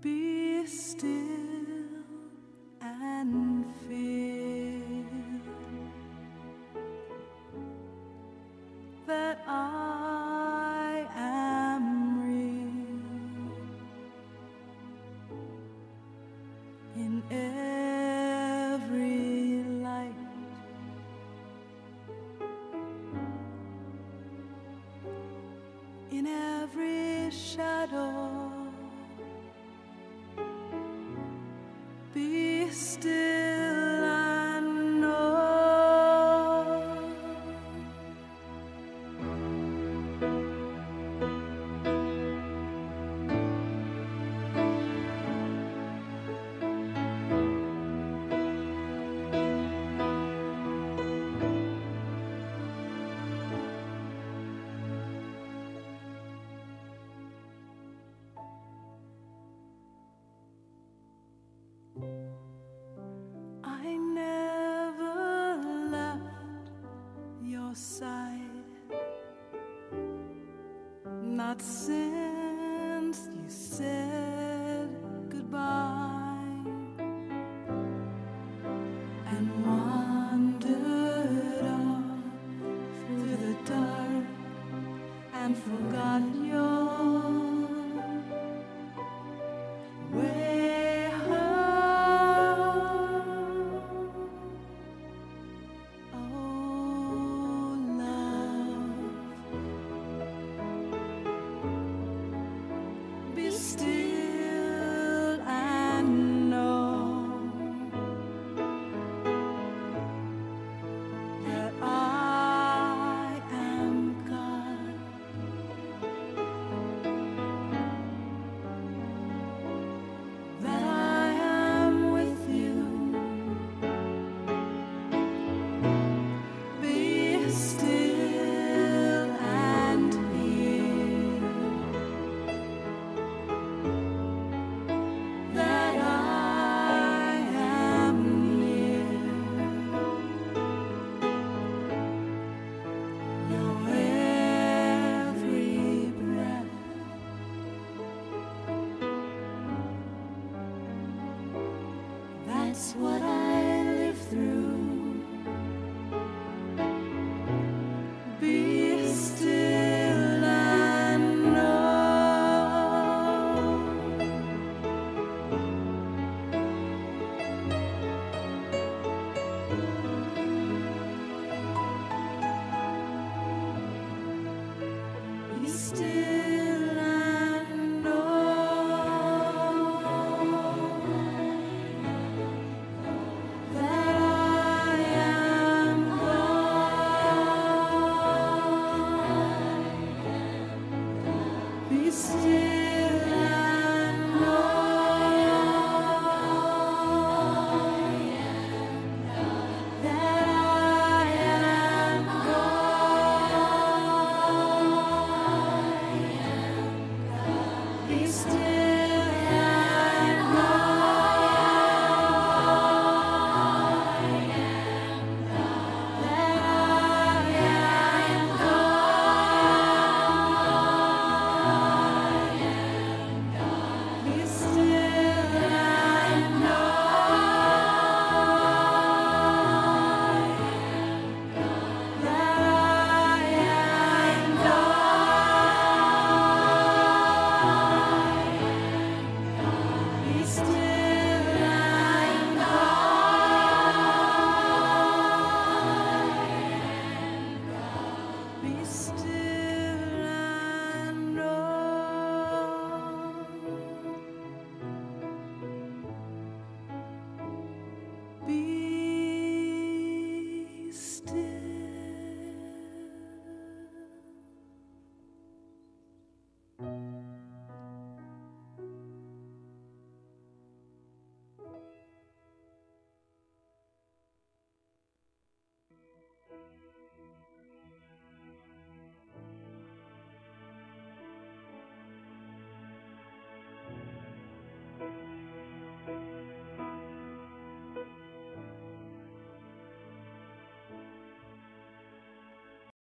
Be still and feel that I am real in every light, in every shadow. Be still and know I never left your side, not since you said goodbye and wandered off through the dark and forgot your way home. Oh, love, be still and know that I am God. That I am with you. Be still and hear that I am near. Your every breath, that's what I